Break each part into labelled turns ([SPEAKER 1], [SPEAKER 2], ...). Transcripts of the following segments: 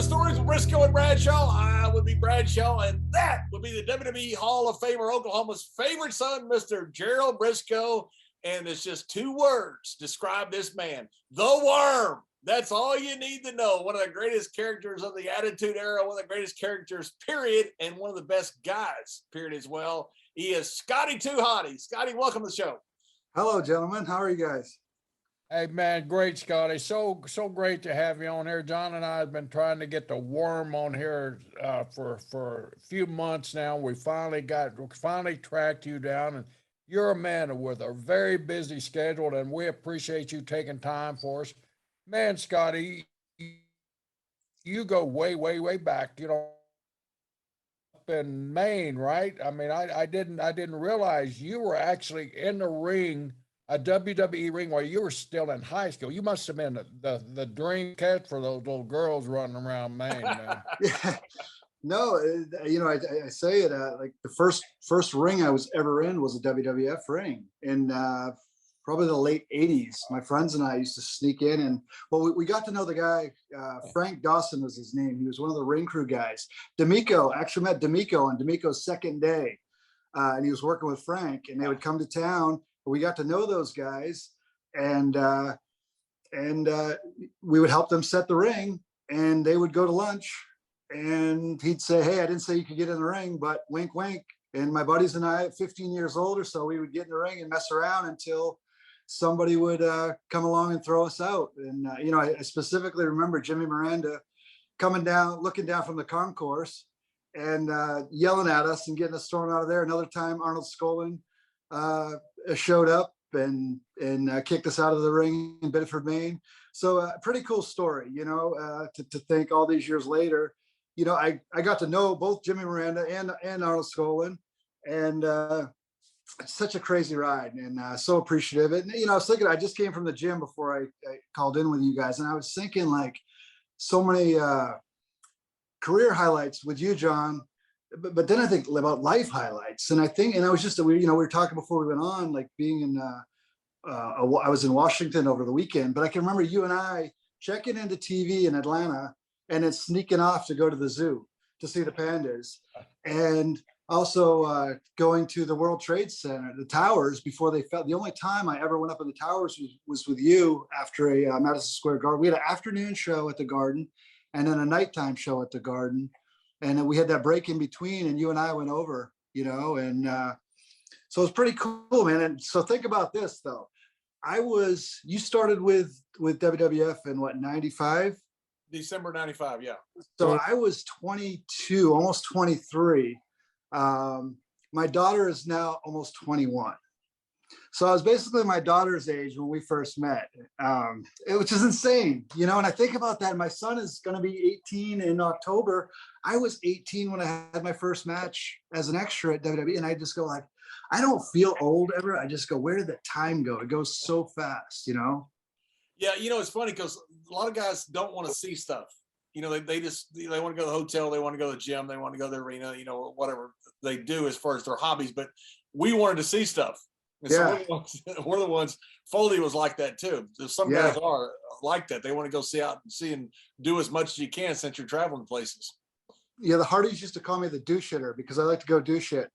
[SPEAKER 1] Stories with Brisco and Bradshaw. I would be Bradshaw, and that would be the WWE Hall of Famer, Oklahoma's favorite son, Mr. Gerald Brisco. And it's just two words describe this man: the Worm. That's all you need to know. One of the greatest characters of the Attitude Era, one of the greatest characters, period, and one of the best guys, period, as well. He is Scotty Too Hotty. Scotty, welcome to the show.
[SPEAKER 2] Hello, gentlemen. How are you guys?
[SPEAKER 3] Hey man, great, Scotty. So great to have you on here. John and I have been trying to get the Worm on here for a few months now. We finally tracked you down, and you're a man with a very busy schedule, and we appreciate you taking time for us. Man, Scotty, you go way back. You know, up in Maine, right? I mean, I didn't realize you were actually in the ring. A WWE ring while you were still in high school. You must have been the dream catch for those little girls running around Maine, man.
[SPEAKER 2] Yeah. No, you know, I say it like the first ring I was ever in was a WWF ring in probably the late 80s. My friends and I used to sneak in, and well, we got to know the guy. Frank Dawson was his name. He was one of the ring crew guys. D'Amico, actually met D'Amico on D'Amico's second day, and he was working with Frank, and they would come to town. We got to know those guys, and we would help them set the ring, and they would go to lunch, and he'd say, "Hey, I didn't say you could get in the ring, but wink, wink." And my buddies and I, 15 years old or so, we would get in the ring and mess around until somebody would come along and throw us out. And you know, I specifically remember Jimmy Miranda coming down, looking down from the concourse, and yelling at us and getting us thrown out of there. Another time, Arn Scotland showed up and kicked us out of the ring in Bedford, Maine. So pretty cool story, you know, to think all these years later, you know, I got to know both Jimmy Miranda and Arnold Scotland, and it's such a crazy ride, and so appreciative. And, you know, I was thinking, I just came from the gym before I called in with you guys, and I was thinking, like, so many career highlights with you, John. But then I think about life highlights, and I was just, we were talking before we went on, like being in, I was in Washington over the weekend, but I can remember you and I checking into TV in Atlanta and then sneaking off to go to the zoo to see the pandas, and also going to the World Trade Center, the towers, before they fell. The only time I ever went up in the towers was with you after a Madison Square Garden. We had an afternoon show at the Garden and then a nighttime show at the Garden. And then we had that break in between, and you and I went over, you know, and so it was pretty cool, man. And so think about this, though. You started with WWF in what, 95?
[SPEAKER 1] December 95, yeah.
[SPEAKER 2] So I was 22, almost 23. My daughter is now almost 21. So I was basically my daughter's age when we first met, which is insane, you know. And I think about that. My son is going to be 18 in October. I was 18 when I had my first match as an extra at WWE, and I just go like, I don't feel old ever. I just go, where did the time go? It goes so fast, you know.
[SPEAKER 1] Yeah, you know, it's funny because a lot of guys don't want to see stuff. You know, they want to go to the hotel, they want to go to the gym, they want to go to the arena, you know, whatever they do as far as their hobbies. But we wanted to see stuff. And
[SPEAKER 2] yeah.
[SPEAKER 1] So we're the ones, Foley was like that too. Some guys are like that. They want to go see and do as much as you can since you're traveling places.
[SPEAKER 2] Yeah, the Hardys used to call me the do shitter because I like to go do shit.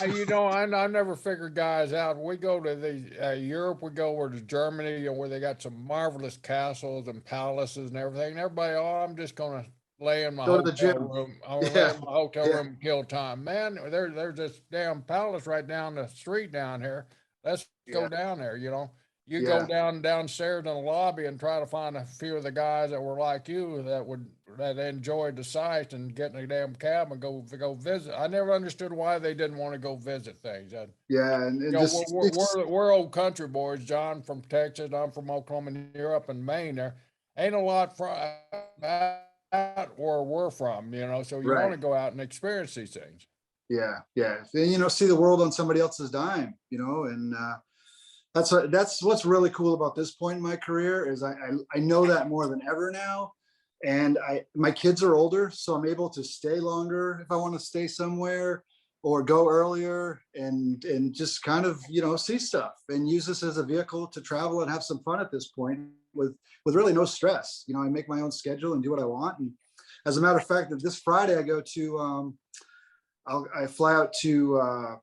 [SPEAKER 3] You know, I never figured guys out. We go to the Europe, we go over to Germany, you know, where they got some marvelous castles and palaces and everything. And everybody, I'm just gonna lay in my hotel room. I'll lay in my hotel room and kill time. Man, there's this damn palace right down the street down here. Let's go down there, you know. You go downstairs in the lobby and try to find a few of the guys that were like you that enjoyed the sights and get in a damn cab and go visit. I never understood why they didn't want to go visit things. We're old country boys. John from Texas, I'm from Oklahoma, and you're up in Maine. There ain't a lot from where we're from, you know. So you want to go out and experience these things.
[SPEAKER 2] Yeah. And, you know, see the world on somebody else's dime, you know, and that's what's really cool about this point in my career is I know that more than ever now. And my kids are older, so I'm able to stay longer if I want to stay somewhere or go earlier and just kind of, you know, see stuff and use this as a vehicle to travel and have some fun at this point. with really no stress. You know, I make my own schedule and do what I want. And as a matter of fact, that this Friday I go to I fly out to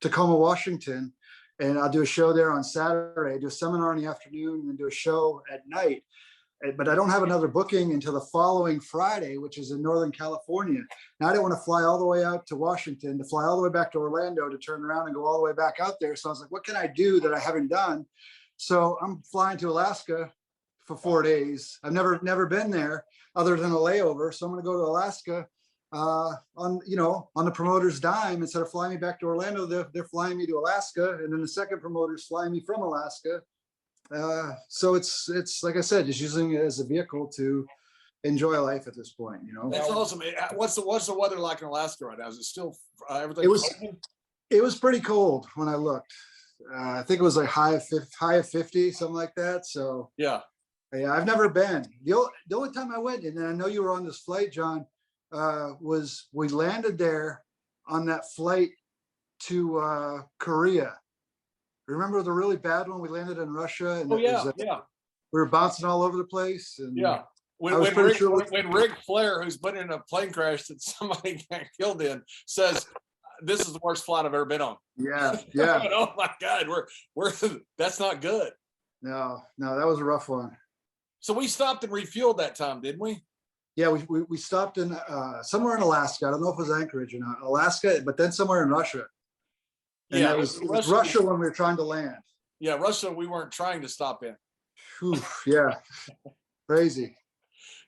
[SPEAKER 2] Tacoma, Washington, and I'll do a show there on Saturday. I do a seminar in the afternoon and then do a show at night. But I don't have another booking until the following Friday, which is in Northern California. Now I didn't want to fly all the way out to Washington, to fly all the way back to Orlando, to turn around and go all the way back out there. So I was like, what can I do that I haven't done? So I'm flying to Alaska for 4 days. I've never been there other than a layover. So I'm going to go to Alaska on the promoter's dime. Instead of flying me back to Orlando, they're flying me to Alaska, and then the second promoter's flying me from Alaska. So it's like I said, just using it as a vehicle to enjoy life at this point.
[SPEAKER 1] That's awesome. What's the weather like in Alaska right now? Is it still everything?
[SPEAKER 2] It was pretty cold when I looked. I think it was like high of 50, something like that. So yeah, I've never been. The only time I went, and I know you were on this flight, John, was we landed there on that flight to Korea. Remember the really bad one? We landed in Russia, and we were bouncing all over the place. And
[SPEAKER 1] when Ric Flair, who's been in a plane crash that somebody got killed in, says this is the worst flight I've ever been on.
[SPEAKER 2] Yeah.
[SPEAKER 1] Oh my God, we're that's not good.
[SPEAKER 2] No, that was a rough one.
[SPEAKER 1] So we stopped and refueled that time, didn't we?
[SPEAKER 2] Yeah, we stopped in somewhere in Alaska. I don't know if it was Anchorage or not, Alaska, but then somewhere in Russia. And it was Russia when we were trying to land.
[SPEAKER 1] Yeah, Russia we weren't trying to stop in.
[SPEAKER 2] Whew, yeah, crazy.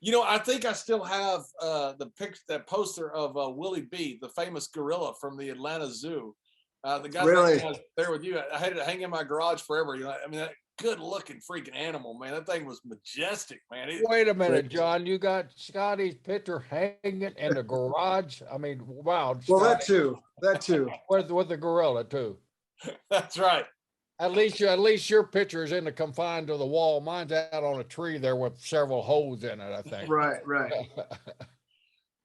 [SPEAKER 1] I think I still have that poster of Willie B, the famous gorilla from the Atlanta Zoo. The guy that was there with you, I had it hang in my garage forever. That good looking freaking animal, man. That thing was majestic, man.
[SPEAKER 3] Wait a minute, John. You got Scotty's picture hanging in the garage? I mean, wow.
[SPEAKER 2] Well, that too.
[SPEAKER 3] With the gorilla too.
[SPEAKER 1] That's right.
[SPEAKER 3] At least your picture is confined to the wall. Mine's out on a tree there with several holes in it, I think.
[SPEAKER 2] Right.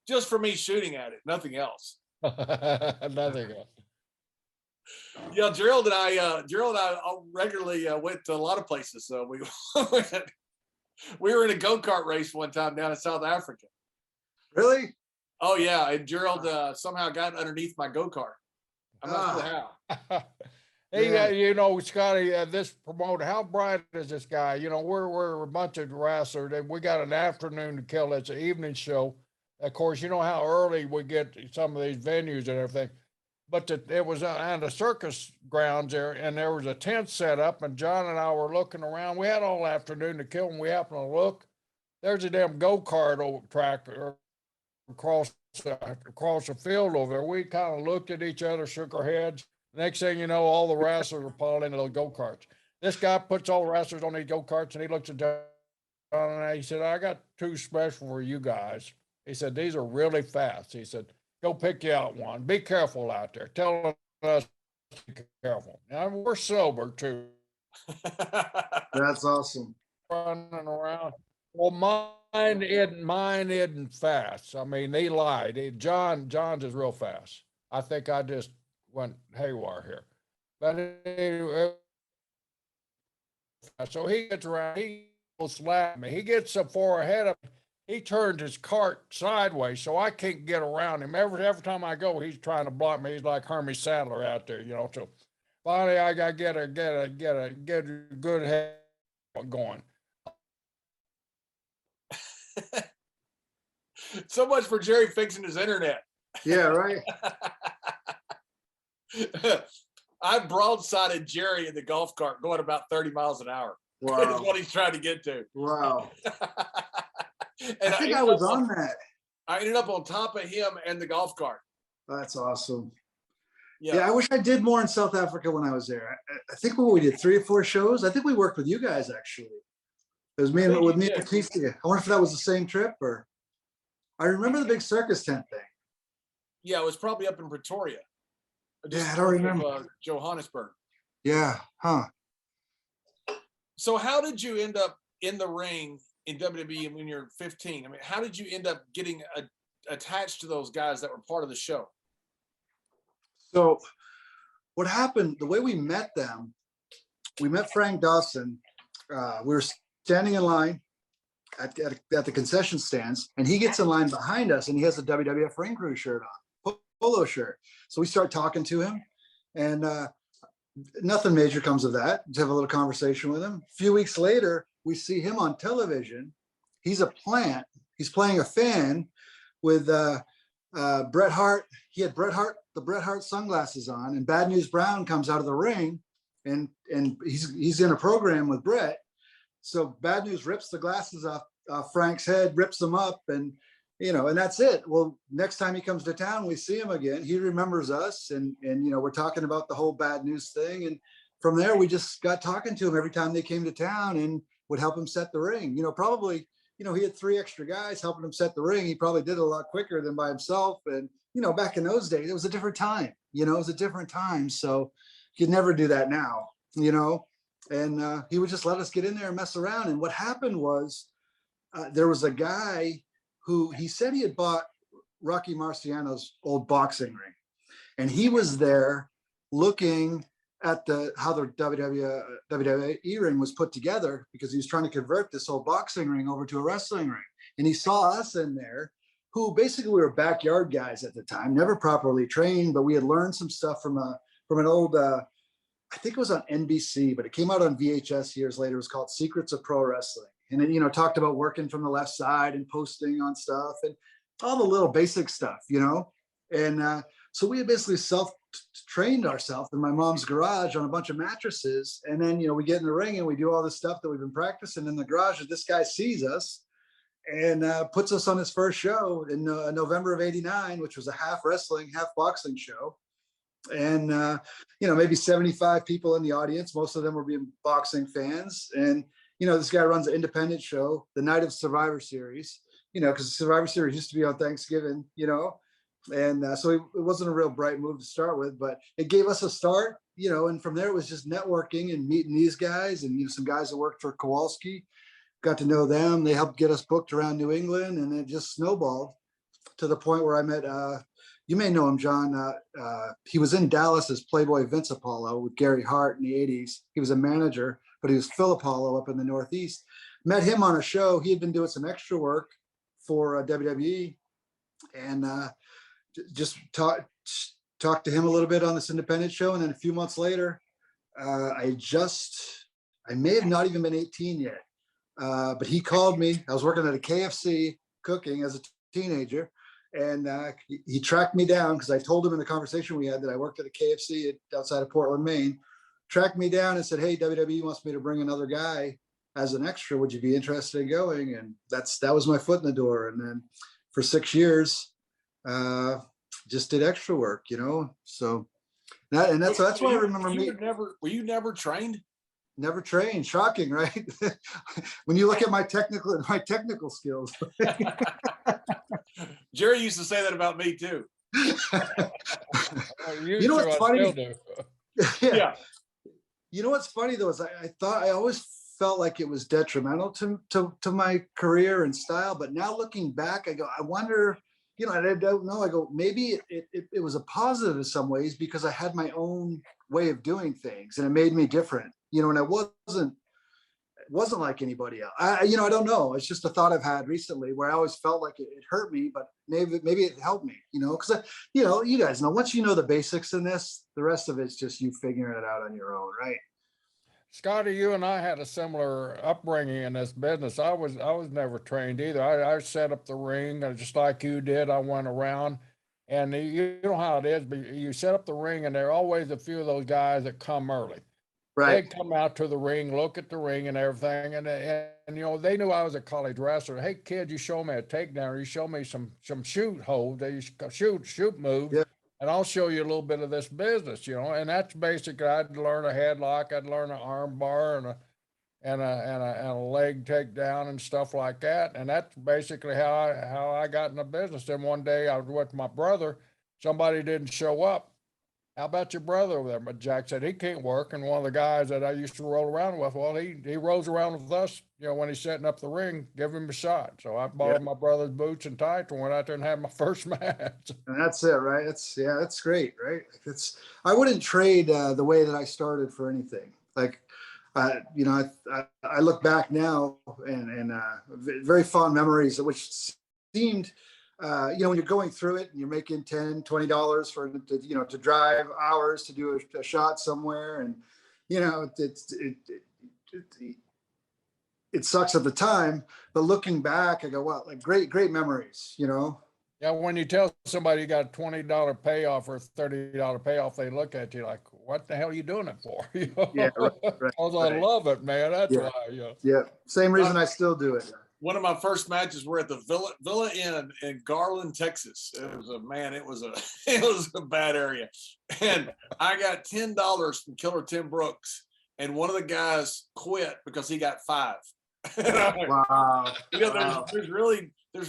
[SPEAKER 1] Just for me shooting at it, nothing else.
[SPEAKER 3] Nothing else.
[SPEAKER 1] Yeah, Gerald and I regularly went to a lot of places. So we were in a go-kart race one time down in South Africa.
[SPEAKER 2] Really?
[SPEAKER 1] Oh yeah, and Gerald somehow got underneath my go-kart. I'm not sure how.
[SPEAKER 3] Hey, Scotty, this promoter, how bright is this guy? We're a bunch of wrestlers, and we got an afternoon to kill. It's an evening show. Of course, you know how early we get some of these venues and everything. But it was on the circus grounds there, and there was a tent set up, and John and I were looking around. We had all afternoon to kill, and we happened to look. There's a damn go-kart track across the field over there. We kind of looked at each other, shook our heads. Next thing you know, all the wrestlers are piled into those go-karts. This guy puts all the wrestlers on these go-karts, and he looks at John and I. He said, I got two special for you guys. He said, these are really fast. He said, go pick you out one. Be careful out there. Tell us to be careful. Now, we're sober, too.
[SPEAKER 2] That's awesome.
[SPEAKER 3] Running around. Well, mine isn't fast. I mean, he lied. John's is real fast. I think I just went haywire here. But anyway, so he gets around. He will slap me. He gets so far ahead of me. He turned his cart sideways, so I can't get around him. Every time I go, he's trying to block me. He's like Hermie Sadler out there, So finally, I got to get a good head going.
[SPEAKER 1] So much for Jerry fixing his internet.
[SPEAKER 2] Yeah, right.
[SPEAKER 1] I broadsided Jerry in the golf cart going about 30 miles an hour.
[SPEAKER 2] Wow.
[SPEAKER 1] That's what he's trying to get to.
[SPEAKER 2] Wow.
[SPEAKER 1] And
[SPEAKER 2] I think I was on that.
[SPEAKER 1] I ended up on top of him and the golf cart.
[SPEAKER 2] That's awesome.
[SPEAKER 1] Yeah,
[SPEAKER 2] I wish I did more in South Africa when I was there. I think we did 3 or 4 shows. I think we worked with you guys actually. It was me and Batista. I wonder if that was the same trip or. I remember the big circus tent thing.
[SPEAKER 1] Yeah, it was probably up in Pretoria.
[SPEAKER 2] I don't remember.
[SPEAKER 1] Johannesburg.
[SPEAKER 2] Yeah, huh.
[SPEAKER 1] So how did you end up in the ring in WWE when you're 15? I mean, how did you end up getting attached to those guys that were part of the show?
[SPEAKER 2] So what happened, the way we met them, we met Frank Dawson we were standing in line at the concession stands, and he gets in line behind us, and he has a WWF Ring Crew shirt on, polo shirt. So we start talking to him, and nothing major comes of that. Just have a little conversation with him. A few weeks later, we see him on television. He's a plant. He's playing a fan with Bret Hart. He had the Bret Hart sunglasses on, and Bad News Brown comes out of the ring, and he's in a program with Bret. So Bad News rips the glasses off Frank's head, rips them up, and and that's it. Well, next time he comes to town, we see him again. He remembers us, and we're talking about the whole Bad News thing. And from there, we just got talking to him every time they came to town and would help him set the ring. Probably, he had 3 extra guys helping him set the ring. He probably did it a lot quicker than by himself. And, back in those days, it was a different time, it was a different time. So you'd never do that now, and he would just let us get in there and mess around. And what happened was there was a guy who he said he had bought Rocky Marciano's old boxing ring. And he was there looking at how the WWE ring was put together, because he was trying to convert this old boxing ring over to a wrestling ring. And he saw us in there, who basically we were backyard guys at the time, never properly trained, but we had learned some stuff from an old, I think it was on NBC, but it came out on VHS years later. It was called Secrets of Pro Wrestling. And it, talked about working from the left side and posting on stuff and all the little basic stuff, And so we had basically self-trained ourselves in my mom's garage on a bunch of mattresses. And then, we get in the ring and we do all this stuff that we've been practicing in the garage. And this guy sees us and puts us on his first show in November of '89, which was a half wrestling, half boxing show. And, maybe 75 people in the audience. Most of them were being boxing fans. And, this guy runs an independent show, the night of Survivor Series, because Survivor Series used to be on Thanksgiving, and so it wasn't a real bright move to start with, but it gave us a start, and from there it was just networking and meeting these guys and, some guys that worked for Kowalski, got to know them. They helped get us booked around New England, and it just snowballed to the point where I met, you may know him, John. He was in Dallas as Playboy Vince Apollo with Gary Hart in the 80s. He was a manager, but he was Phil Apollo up in the Northeast. Met him on a show. He had been doing some extra work for WWE, and just talked to him a little bit on this independent show. And then a few months later, I may have not even been 18 yet, but he called me. I was working at a KFC cooking as a teenager. And he tracked me down, because I told him in the conversation we had that I worked at a KFC outside of Portland, Maine. Tracked me down and said, "Hey, WWE wants me to bring another guy as an extra. Would you be interested in going?" And that was my foot in the door. And then for 6 years, just did extra work, So that's why I remember me.
[SPEAKER 1] Were you never trained?
[SPEAKER 2] Never trained. Shocking, right? When you look at my technical skills.
[SPEAKER 1] Jerry used to say that about me too.
[SPEAKER 2] You know what's funny?
[SPEAKER 1] Yeah.
[SPEAKER 2] You know what's funny though is I always felt like it was detrimental to my career and style. But now looking back, I go, I wonder. I don't know. I go, maybe it was a positive in some ways, because I had my own way of doing things, and it made me different. And I wasn't like anybody else. I don't know. It's just a thought I've had recently, where I always felt like it hurt me, but maybe it helped me, because you guys know, once you know the basics in this, the rest of it's just you figuring it out on your own, right?
[SPEAKER 3] Scotty, you and I had a similar upbringing in this business. I was never trained either. I set up the ring just like you did. I went around, and you know how it is, but you set up the ring, and there are always a few of those guys that come early.
[SPEAKER 2] Right.
[SPEAKER 3] They'd come out to the ring, look at the ring and everything, and they knew I was a college wrestler. Hey, kid, you show me a takedown, or you show me some shoot hold, they shoot move,
[SPEAKER 2] yeah.
[SPEAKER 3] And I'll show you a little bit of this business, And that's basically, I'd learn a headlock, I'd learn an arm bar, and a leg takedown and stuff like that. And that's basically how I got in the business. Then one day I was with my brother, somebody didn't show up. How about your brother over there? But Jack said he can't work. And one of the guys that I used to roll around with, well, he rolls around with us, when he's setting up the ring, give him a shot. So I borrowed my brother's boots and tights and went out there and had my first match.
[SPEAKER 2] And that's it, right? That's great, right? I wouldn't trade the way that I started for anything. Like, You know, I look back now and very fond memories, which seemed, you know, when you're going through it and you're making $10, $20 for, you know, to drive hours to do a shot somewhere. And, you know, it sucks at the time, but looking back, I go, wow, like great memories, you know?
[SPEAKER 3] Yeah, when you tell somebody you got a $20 payoff or a $30 payoff, they look at you like, what the hell are you doing it for? You know?
[SPEAKER 2] Yeah, right,
[SPEAKER 3] Because I love it, man. That's
[SPEAKER 2] yeah.
[SPEAKER 3] why, you know.
[SPEAKER 2] Yeah, same reason I still do it.
[SPEAKER 1] One of my first matches were at the Villa Inn in Garland, Texas. It was it was a bad area, and I got $10 from Killer Tim Brooks, and one of the guys quit because he got 5.
[SPEAKER 2] Wow.
[SPEAKER 1] You know, there's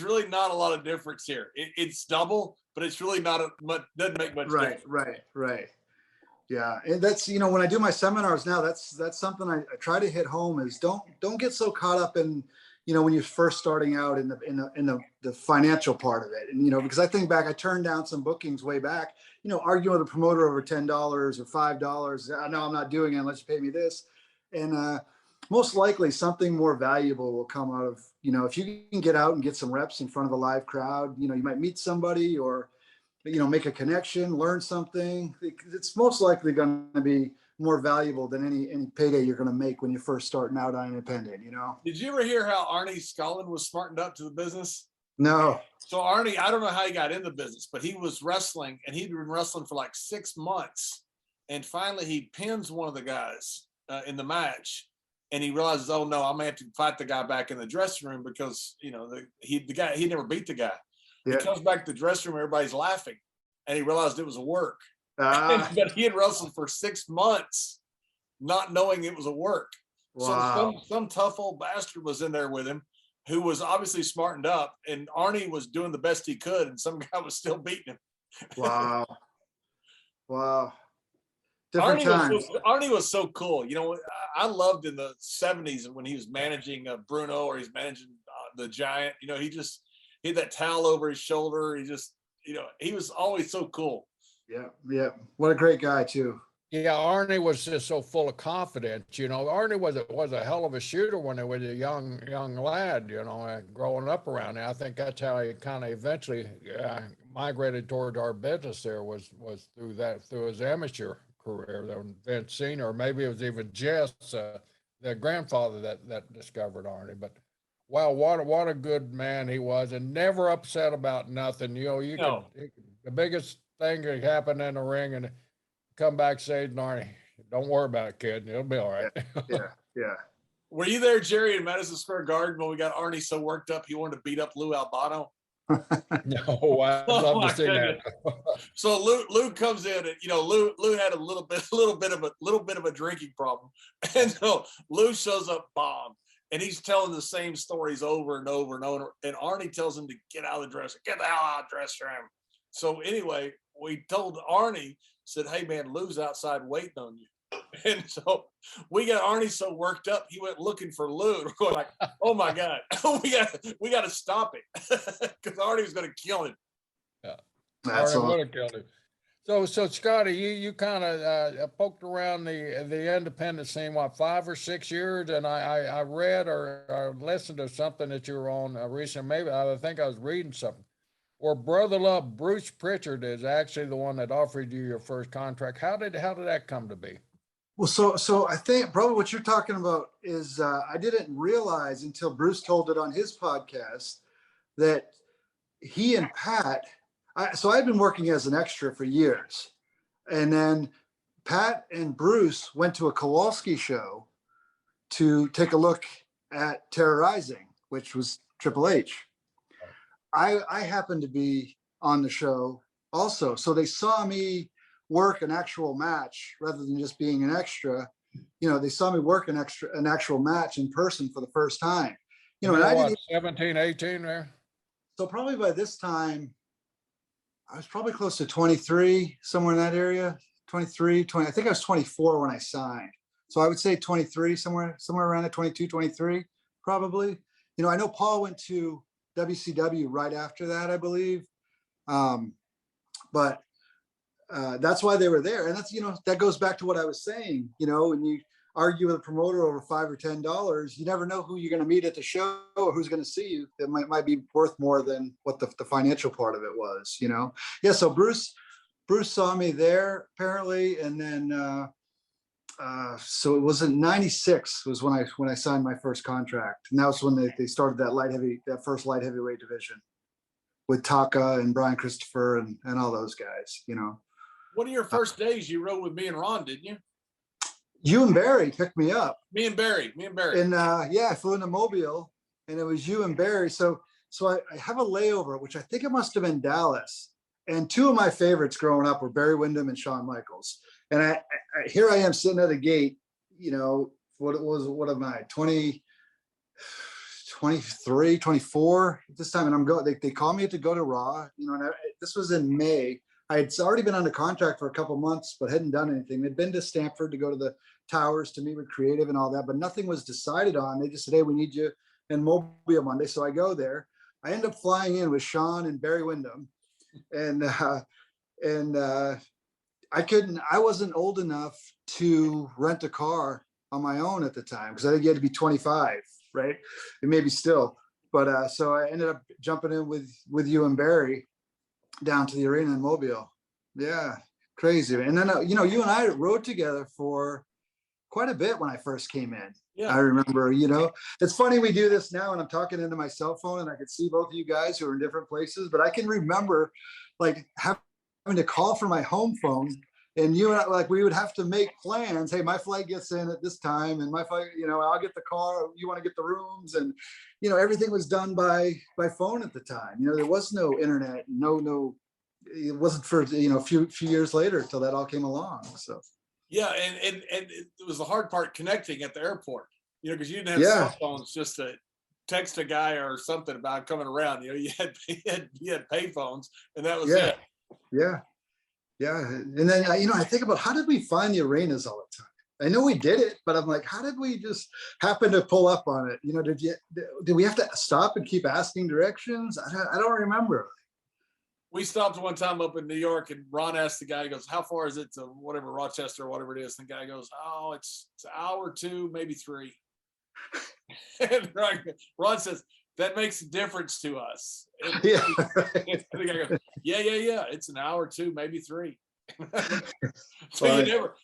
[SPEAKER 1] really not a lot of difference here. It's double, but it's really not doesn't make much difference.
[SPEAKER 2] Right. Yeah, and that's, you know, when I do my seminars now, that's something I try to hit home is don't get so caught up in, you know, when you're first starting out in the financial part of it. And, you know, because I think back, I turned down some bookings way back, you know, arguing with a promoter over $10 or $5. No, I'm not doing it unless you pay me this. And most likely something more valuable will come out of, you know, if you can get out and get some reps in front of a live crowd, you know, you might meet somebody or, you know, make a connection, learn something. It's most likely going to be more valuable than any payday you're going to make when you're first starting out on independent, you know?
[SPEAKER 1] Did you ever hear how Arn Scotland was smartened up to the business?
[SPEAKER 2] No.
[SPEAKER 1] So Arnie, I don't know how he got in the business, but he was wrestling and he'd been wrestling for like 6 months. And finally he pins one of the guys in the match. And he realizes, oh no, I'm gonna have to fight the guy back in the dressing room because, you know, he never beat the guy. Yeah. He comes back to the dressing room, everybody's laughing. And he realized it was a work. But he had wrestled for 6 months, not knowing it was a work. Wow. So some tough old bastard was in there with him who was obviously smartened up, and Arnie was doing the best he could, and some guy was still beating him.
[SPEAKER 2] Wow.
[SPEAKER 1] Arnie was so cool. You know, I loved in the 70s when he was managing Bruno or he's managing the Giant. You know, he had that towel over his shoulder. He just, you know, he was always so cool.
[SPEAKER 2] Yeah. What a great guy too.
[SPEAKER 3] Yeah, Arnie was just so full of confidence. You know, Arnie was a hell of a shooter when he was a young lad. You know, growing up around there. I think that's how he kind of eventually migrated toward our business. There was through his amateur career. Vince Senior, or maybe it was even Jess, the grandfather that discovered Arnie. But wow, what a good man he was, and never upset about nothing. You know, the biggest thing that happened in the ring and come backstage, Arnie, don't worry about it, kid. It'll be all right.
[SPEAKER 2] Yeah.
[SPEAKER 1] Were you there, Jerry, in Madison Square Garden when we got Arnie so worked up he wanted to beat up Lou Albano?
[SPEAKER 3] No, I'd love to see that.
[SPEAKER 1] So Lou comes in, and you know Lou had a little bit of a drinking problem, and so Lou shows up bombed, and he's telling the same stories over and over and over. And Arnie tells him to get out of the dressing, get the hell out of the dressing room. So anyway, we told Arnie, said, "Hey man, Lou's outside waiting on you." And so we got Arnie so worked up, he went looking for Lou. We're like, "Oh my God, we got to stop it because Arnie was going to kill him."
[SPEAKER 3] Yeah, Arnie would have killed him. So Scotty, you kind of poked around the independent scene, what, 5 or 6 years, and I read or listened to something that you were on recently. Maybe I think I was reading something. Or Brother Love, Bruce Pritchard is actually the one that offered you your first contract. How did that come to be?
[SPEAKER 2] Well, so I think probably what you're talking about is I didn't realize until Bruce told it on his podcast that he and Pat. So I've been working as an extra for years, and then Pat and Bruce went to a Kowalski show to take a look at Terrorizing, which was Triple H. I happened to be on the show also. So they saw me work an actual match rather than just being an extra. You know, they saw me work an actual match in person for the first time. You know, and I didn't
[SPEAKER 3] 17, 18 there.
[SPEAKER 2] So probably by this time, I was probably close to 23, somewhere in that area, 23, 20. I think I was 24 when I signed. So I would say 23, somewhere around at 22, 23, probably. You know, I know Paul went to WCW right after that, I believe. But that's why they were there. And that's, you know, that goes back to what I was saying, you know, and argue with a promoter over $5 or $10, you never know who you're going to meet at the show or who's going to see you. That might be worth more than what the financial part of it was, you know? Yeah. So Bruce saw me there apparently. And then, so it was in '96 was when I signed my first contract. And that was when they started that first light heavyweight division with Taka and Brian Christopher and all those guys, you know.
[SPEAKER 1] One of your first days you rode with me and Ron, didn't you?
[SPEAKER 2] You and Barry picked me up.
[SPEAKER 1] Me and Barry.
[SPEAKER 2] And yeah, I flew into Mobile and it was you and Barry. So I have a layover, which I think it must have been Dallas. And two of my favorites growing up were Barry Windham and Shawn Michaels. And I here I am sitting at a gate, you know, what am I, 23, 24 at this time. And I'm going, they called me to go to Raw, you know, and this was in May. I had already been under contract for a couple months, but hadn't done anything. They'd been to Stanford to go to the Towers to meet with creative and all that, but nothing was decided on. They just said, hey, we need you in Mobile Monday. So I go there. I end up flying in with Shawn and Barry Windham. And I wasn't old enough to rent a car on my own at the time because I think you had to be 25, right? And maybe still. But so I ended up jumping in with you and Barry down to the arena in Mobile. Yeah, crazy. And then, you know, you and I rode together for quite a bit when I first came in. Yeah. I remember, you know, it's funny we do this now and I'm talking into my cell phone and I could see both of you guys who are in different places, but I can remember like having to call from my home phone and you and I, like, we would have to make plans. Hey, my flight gets in at this time and my flight, you know, I'll get the car, you want to get the rooms. And, you know, everything was done by phone at the time. You know, there was no internet, no, it wasn't for, you know, a few years later until that all came along. So.
[SPEAKER 1] Yeah, and it was the hard part connecting at the airport, you know, because you didn't have cell phones just to text a guy or something about coming around. You know, you had pay phones, and that was it. Yeah.
[SPEAKER 2] And then, you know, I think about how did we find the arenas all the time? I know we did it, but I'm like, how did we just happen to pull up on it? You know, did we have to stop and keep asking directions? I don't remember.
[SPEAKER 1] We stopped one time up in New York and Ron asked the guy, he goes, how far is it to whatever, Rochester or whatever it is? And the guy goes, oh, it's an hour or two, maybe 3. And Ron says, that makes a difference to us. And
[SPEAKER 2] yeah.
[SPEAKER 1] The guy goes, yeah. It's an hour or 2, maybe 3. So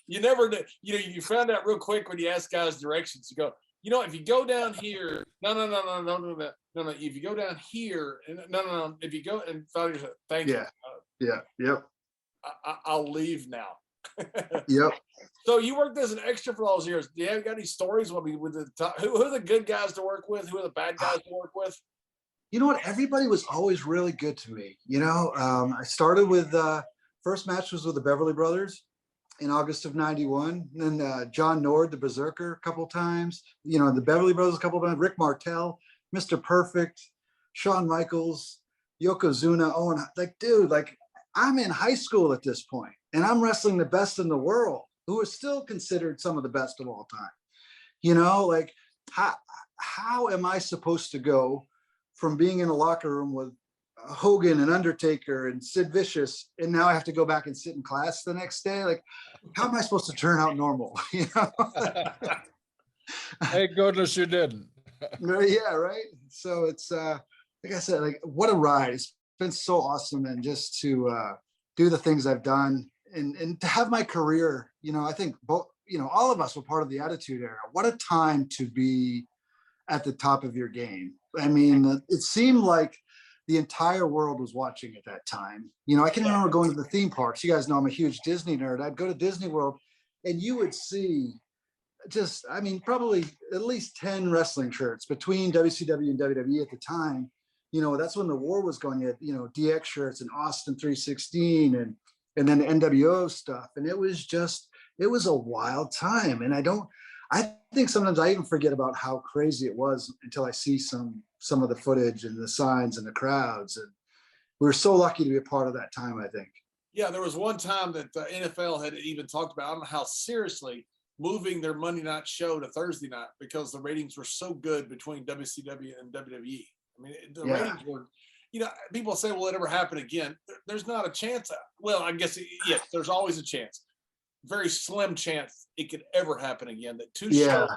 [SPEAKER 1] you never, you know, you found out real quick when you ask guys directions, you go, you know, if you go down here, no. If you go down here, no. If you go and thank you.
[SPEAKER 2] Yeah. Yep.
[SPEAKER 1] I'll leave now.
[SPEAKER 2] Yep.
[SPEAKER 1] So you worked as an extra for all those years. Do you got any stories? I mean, with who are the good guys to work with? Who are the bad guys to work with?
[SPEAKER 2] You know what? Everybody was always really good to me. You know, I started with first match was with the Beverly Brothers in August of '91. And then John Nord, the Berserker, a couple times. You know, the Beverly Brothers a couple times. Rick Martel, Mr. Perfect, Shawn Michaels, Yokozuna. Oh, and like, dude, like I'm in high school at this point, and I'm wrestling the best in the world, who are still considered some of the best of all time. You know, like how am I supposed to go from being in a locker room with Hogan and Undertaker and Sid Vicious, and now I have to go back and sit in class the next day? Like, how am I supposed to turn out normal? You know?
[SPEAKER 3] Thank goodness you didn't.
[SPEAKER 2] Yeah, right. So it's like I said, like what a ride. It's been so awesome, and just to do the things I've done and to have my career, you know, I think both, you know, all of us were part of the Attitude Era. What a time to be at the top of your game. I mean, it seemed like the entire world was watching at that time. You know, I can remember going to the theme parks. You guys know I'm a huge Disney nerd. I'd go to Disney World and you would see just, I mean, probably at least 10 wrestling shirts between WCW and WWE at the time. You know, that's when the war was going. You had, you know, DX shirts and Austin 316 and then the NWO stuff. And it was a wild time. And I think sometimes I even forget about how crazy it was until I see some of the footage and the signs and the crowds. And we were so lucky to be a part of that time, I think.
[SPEAKER 1] Yeah, there was one time that the NFL had even talked about, I don't know how seriously, moving their Monday night show to Thursday night because the ratings were so good between WCW and WWE. I mean, the ratings were, you know, people say, will it ever happen again? There's not a chance. Well, I guess, yes, there's always a chance. very slim chance it could ever happen again, that two
[SPEAKER 2] Yeah.
[SPEAKER 1] shows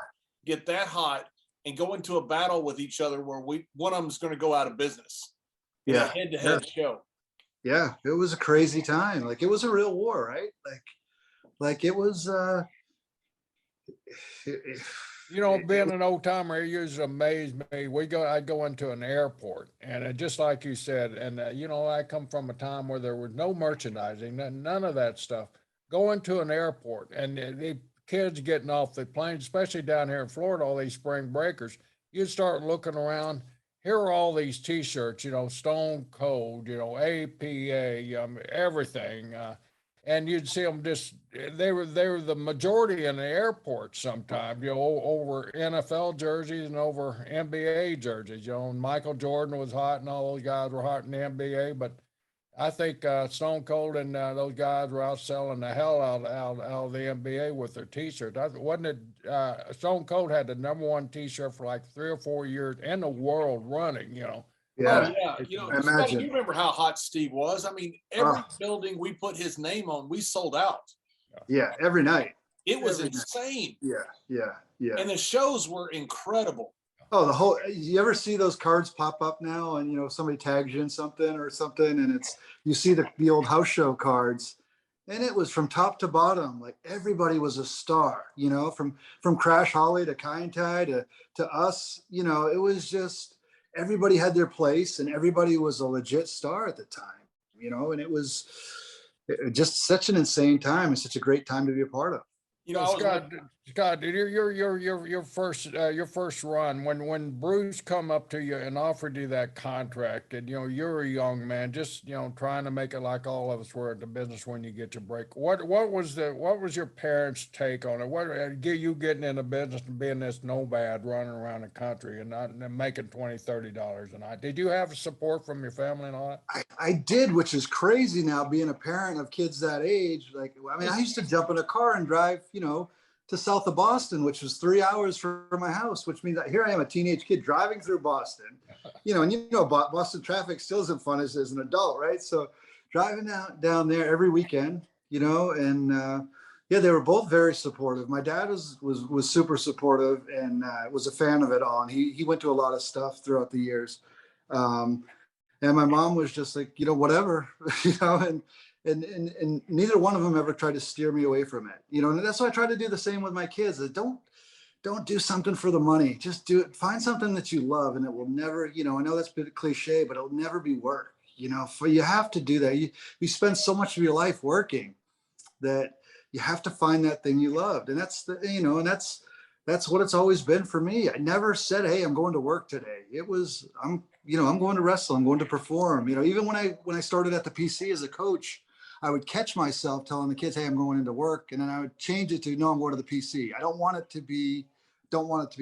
[SPEAKER 1] get that hot and go into a battle with each other where one of them's going to go out of business in a
[SPEAKER 2] Yeah.
[SPEAKER 1] head-to-head show.
[SPEAKER 2] Yeah. It was a crazy time. Like it was a real war, right? Like it was,
[SPEAKER 3] You know, being an old timer, it used to amaze me. I'd go into an airport, and just like you said, and you know, I come from a time where there was no merchandising, none of that stuff. Go into an airport, and the kids getting off the plane, especially down here in Florida, all these spring breakers, you'd start looking around. Here are all these T-shirts, you know, Stone Cold, you know, APA, everything. And you'd see them they were the majority in the airport sometimes, you know, over NFL jerseys and over NBA jerseys. You know, and Michael Jordan was hot and all those guys were hot in the NBA, but I think Stone Cold and those guys were outselling the hell out of the NBA with their T-shirts. Wasn't it? Stone Cold had the #1 T-shirt for like 3 or 4 years in the world running. You know.
[SPEAKER 2] yeah.
[SPEAKER 1] Oh, yeah. You know, Scotty,
[SPEAKER 2] Imagine.
[SPEAKER 1] you remember how hot Steve was? I mean, every building we put his name on, we sold out.
[SPEAKER 2] Yeah. Every night.
[SPEAKER 1] It was
[SPEAKER 2] Every night.
[SPEAKER 1] insane.
[SPEAKER 2] Yeah.
[SPEAKER 1] And the shows were incredible.
[SPEAKER 2] Oh, you ever see those cards pop up now and, you know, somebody tags you in something and you see the old house show cards, and it was from top to bottom. Like everybody was a star, you know, from Crash Holly to Kind Tai to us, you know, it was just, everybody had their place and everybody was a legit star at the time, you know, and it was just such an insane time and such a great time to be a part of.
[SPEAKER 1] You know,
[SPEAKER 3] Scott, your first run when Bruce come up to you and offered you that contract, and you know you're a young man, just you know trying to make it like all of us were at the business when you get your break. What was your parents' take on it? What you getting in the business and being this nomad running around the country and not and making $20-$30 a night? Did you have support from your family and all that?
[SPEAKER 2] I did, which is crazy now, being a parent of kids that age. Like, I mean, I used to jump in a car and drive, you know, to south of Boston, which was 3 hours from my house, which means that here I am, a teenage kid driving through Boston, you know, and you know, Boston traffic still isn't fun as an adult, right? So driving down there every weekend, you know, and yeah, they were both very supportive. My dad was super supportive and was a fan of it all. And he went to a lot of stuff throughout the years. And my mom was just like, you know, whatever, you know, and neither one of them ever tried to steer me away from it, you know, and that's why I try to do the same with my kids. Don't do something for the money. Just do it. Find something that you love, and it will never, you know, I know that's a bit cliche, but it'll never be work, you know, you have to do that. You spend so much of your life working that you have to find that thing you loved. And that's you know, and that's what it's always been for me. I never said, hey, I'm going to work today. It was, I'm going to wrestle. I'm going to perform, you know, even when I started at the PC as a coach, I would catch myself telling the kids, hey, I'm going into work. And then I would change it to, no, I'm going to the PC. I don't want it to be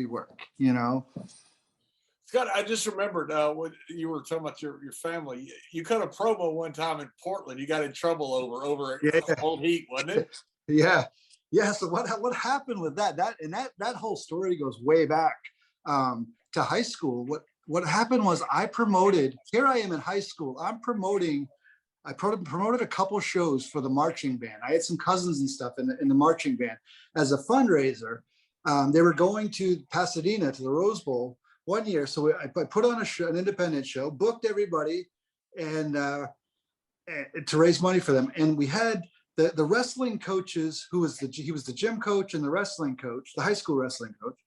[SPEAKER 2] work, you know?
[SPEAKER 1] Scott, I just remembered when you were talking about your family, you cut a promo one time in Portland. You got in trouble over Old Heat, wasn't it?
[SPEAKER 2] Yeah. Yeah. So what happened with that whole story goes way back to high school. What happened was here I am in high school. I promoted a couple shows for the marching band. I had some cousins and stuff in the marching band as a fundraiser. They were going to Pasadena to the Rose Bowl one year. So I put on an independent show, booked everybody and to raise money for them. And we had the wrestling coaches, he was the gym coach and the wrestling coach, the high school wrestling coach.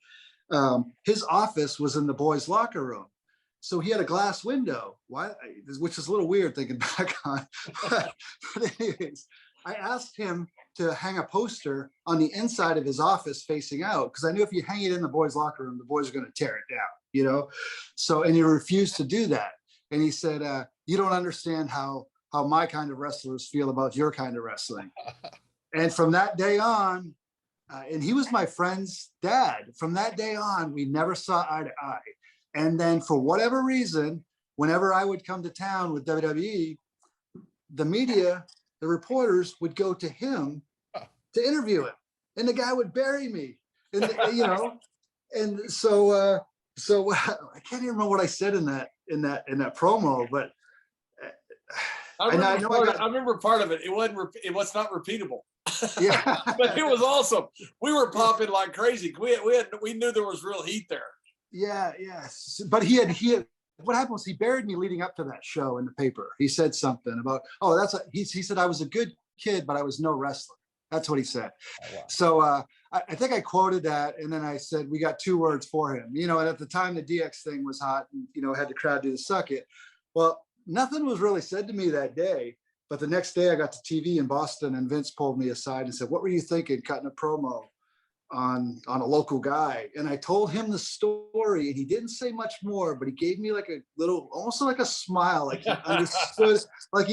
[SPEAKER 2] His office was in the boys' locker room. So he had a glass window, which is a little weird thinking back on. But anyways, I asked him to hang a poster on the inside of his office facing out, because I knew if you hang it in the boys' locker room, the boys are going to tear it down, you know? So, and he refused to do that. And he said, you don't understand how my kind of wrestlers feel about your kind of wrestling. And from that day on, and he was my friend's dad, from that day on, we never saw eye to eye. And then for whatever reason, whenever I would come to town with WWE, the media, the reporters would go to him to interview him, and the guy would bury me. And you know, and so I can't even remember what I said in that promo, but
[SPEAKER 1] I remember part of it. It was not repeatable.
[SPEAKER 2] Yeah.
[SPEAKER 1] But it was awesome. We were popping like crazy. We knew there was real heat there.
[SPEAKER 2] Yeah, yes. But he had what happened was he buried me leading up to that show in the paper. He said something about, he said I was a good kid, but I was no wrestler. That's what he said.
[SPEAKER 3] Oh, wow.
[SPEAKER 2] So I think I quoted that, and then I said we got 2 words for him. And at the time the DX thing was hot, and had the crowd do the suck it. Well, nothing was really said to me that day. But the next day I got to TV in Boston, and Vince pulled me aside and said, "What were you thinking cutting a promo on a local guy?" And I told him the story, and he didn't say much more, but he gave me like a little, almost like a smile, like he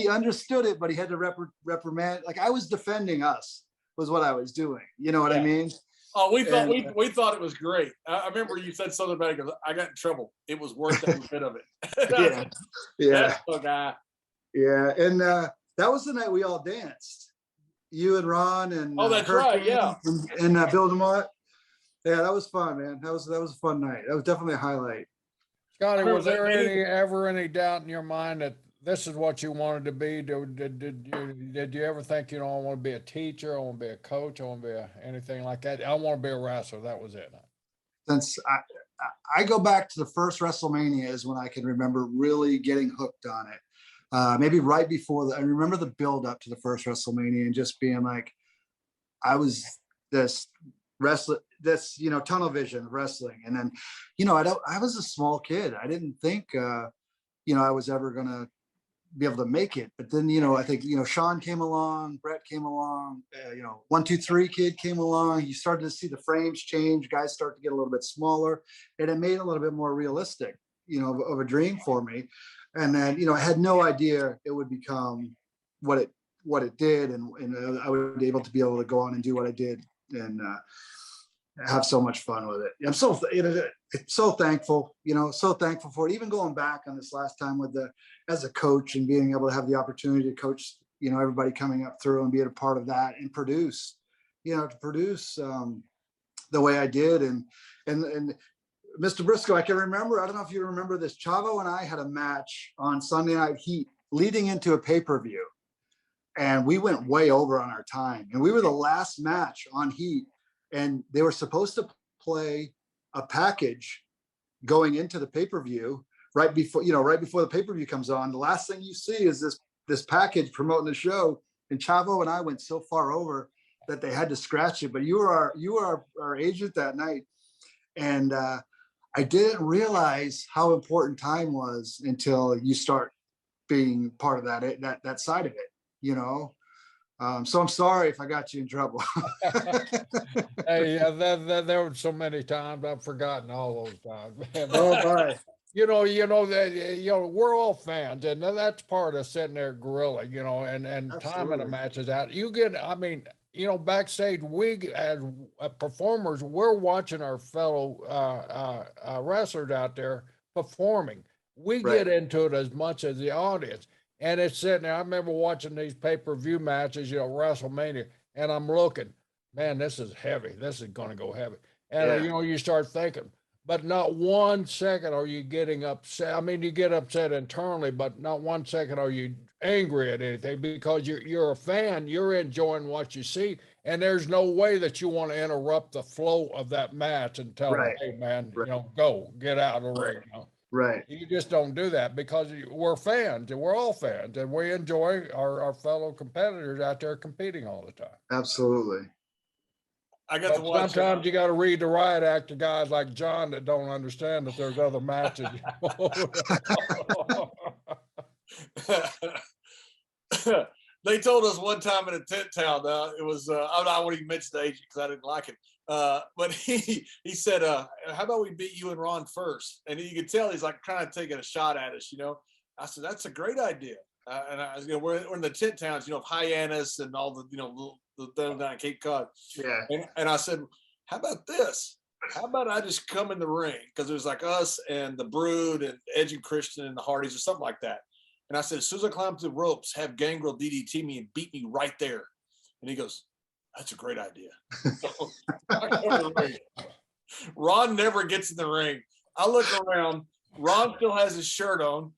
[SPEAKER 2] understood it, but he had to reprimand. Like I was defending us was what I was doing. You know what I mean?
[SPEAKER 1] Oh, we thought it was great. I remember you said something about it because I got in trouble. It was worth every bit of it.
[SPEAKER 2] Yeah.
[SPEAKER 1] Guy.
[SPEAKER 2] Yeah. And that was the night we all danced. You and Ron and
[SPEAKER 1] that's right, yeah,
[SPEAKER 2] and Bill DeMott. Yeah, that was fun, man. That was a fun night. That was definitely a highlight.
[SPEAKER 3] Scotty, was there ever any doubt in your mind that this is what you wanted to be? Did you ever think, I want to be a teacher, I want to be a coach, I want to be anything like that? I want to be a wrestler. That was it.
[SPEAKER 2] Since I go back to the first WrestleMania is when I can remember really getting hooked on it. Maybe right before I remember the build up to the first WrestleMania and just being like, I was this tunnel vision of wrestling. And then, I was a small kid. I didn't think, I was ever going to be able to make it. But then, I think, Sean came along, Brett came along, 1, 2, 3 kid came along. You started to see the frames change, guys start to get a little bit smaller, and it made it a little bit more realistic, of a dream for me. And then, I had no idea it would become what it did. And I would be able to go on and do what I did and have so much fun with it. I'm so thankful, so thankful for it. Even going back on this last time as a coach and being able to have the opportunity to coach, everybody coming up through and be a part of that and produce the way I did. And Mr. Briscoe, I can remember, I don't know if you remember this, Chavo and I had a match on Sunday Night Heat leading into a pay-per-view. And we went way over on our time. And we were the last match on Heat. And they were supposed to play a package going into the pay-per-view right before the pay-per-view comes on. The last thing you see is this package promoting the show. And Chavo and I went so far over that they had to scratch it. But you were our agent that night. And I didn't realize how important time was until you start being part of that side of it, So I'm sorry if I got you in trouble.
[SPEAKER 3] Hey, yeah, there were so many times I've forgotten all those times.
[SPEAKER 2] Oh my.
[SPEAKER 3] We're all fans, and that's part of sitting there gorilla, and timing the matches out. You get, backstage, we as performers, we're watching our fellow wrestlers out there performing. We get into it as much as the audience. And it's sitting there. I remember watching these pay-per-view matches, WrestleMania, and I'm looking, man, this is heavy. This is going to go heavy. And, you start thinking, but not 1 second are you getting upset. I mean, you get upset internally, but not 1 second are you angry at anything because you're a fan. You're enjoying what you see. And there's no way that you want to interrupt the flow of that match and tell them, hey, man, go, get out of the ring.
[SPEAKER 2] Right.
[SPEAKER 3] You just don't do that because we're fans and we're all fans and we enjoy our fellow competitors out there competing all the time.
[SPEAKER 2] Absolutely.
[SPEAKER 3] Sometimes you got to read the riot act to guys like John that don't understand that there's other matches.
[SPEAKER 1] They told us one time in a tent town, it was, I wouldn't even mention the agent because I didn't like him. But he said, how about we beat you and Ron first? And you could tell he's like kind of taking a shot at us, I said, that's a great idea. And I was, we're in the tent towns, of Hyannis and all the, the down at Cape Cod.
[SPEAKER 2] Yeah.
[SPEAKER 1] And I said, how about this? How about I just come in the ring? Because it was like us and the Brood and Edge and Christian and the Hardys or something like that. And I said, as soon as I climb the ropes, have Gangrel DDT me and beat me right there. And he goes, that's a great idea. So I go to the ring. Ron never gets in the ring. I look around. Ron still has his shirt on,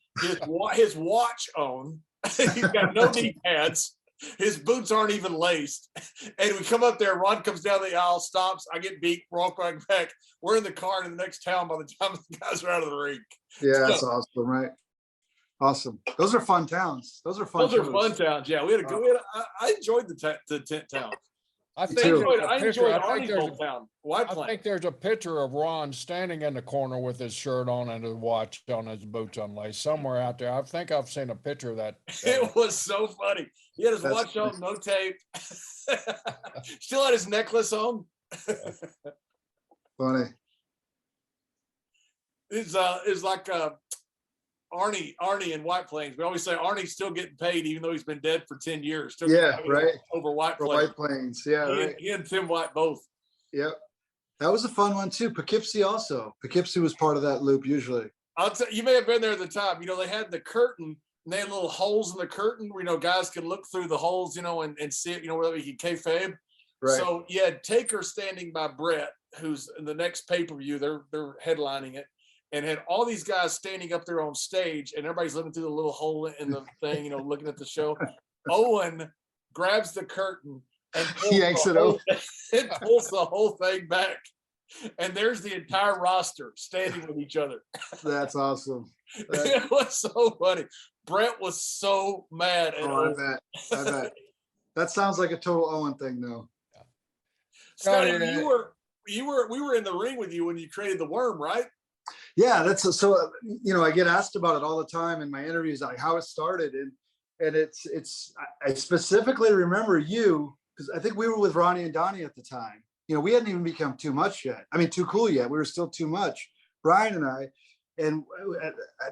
[SPEAKER 1] his watch on. He's got no knee pads. His boots aren't even laced. And we come up there, Ron comes down the aisle, stops, I get beat, walk right back. We're in the car in the next town by the time the guys are out of the ring.
[SPEAKER 2] Yeah, that's awesome, right? Awesome. Those are fun towns. Those are fun.
[SPEAKER 1] Those are fun towns. Yeah, we had a good. I enjoyed the tent town.
[SPEAKER 3] I
[SPEAKER 2] Me
[SPEAKER 3] think
[SPEAKER 2] too.
[SPEAKER 1] I enjoyed
[SPEAKER 3] I think
[SPEAKER 1] Arnie's
[SPEAKER 3] there's
[SPEAKER 1] old town. White
[SPEAKER 3] I
[SPEAKER 1] Plains.
[SPEAKER 3] think there's a picture of Ron standing in the corner with his shirt on and his watch on, his boots unlaced, somewhere out there. I think I've seen a picture of that.
[SPEAKER 1] It was so funny. He had his
[SPEAKER 2] That's
[SPEAKER 1] watch on, no tape. Still had his necklace on.
[SPEAKER 2] Funny.
[SPEAKER 1] It's like Arnie in White Plains. We always say Arnie's still getting paid, even though he's been dead for 10 years. Still
[SPEAKER 2] Yeah, right.
[SPEAKER 1] Over White
[SPEAKER 2] For
[SPEAKER 1] Plains.
[SPEAKER 2] White Plains. Yeah,
[SPEAKER 1] He,
[SPEAKER 2] right.
[SPEAKER 1] he and Tim White both.
[SPEAKER 2] Yep. That was a fun one too. Poughkeepsie also. Poughkeepsie was part of that loop usually.
[SPEAKER 1] I'll tell you, may have been there at the time. They had the curtain and they had little holes in the curtain where, guys could look through the holes, and see it, whether you could kayfabe.
[SPEAKER 2] Right.
[SPEAKER 1] So you had Taker standing by Brett, who's in the next pay-per-view. They're headlining it, and had all these guys standing up there on stage, and everybody's looking through the little hole in the thing, looking at the show. Owen grabs the curtain and
[SPEAKER 2] yanks it over.
[SPEAKER 1] and pulls the whole thing back. And there's the entire roster standing with each other.
[SPEAKER 2] That's awesome.
[SPEAKER 1] It was so funny. Brett was so mad at
[SPEAKER 2] I bet. That sounds like a total Owen thing though.
[SPEAKER 1] Scotty, we were in the ring with you when you created the worm, right?
[SPEAKER 2] Yeah, that's so I get asked about it all the time in my interviews, like how it started, and I specifically remember you because I think we were with Ronnie and Donnie at the time. We hadn't even become too much yet. I mean, too cool yet. We were still too much. Brian and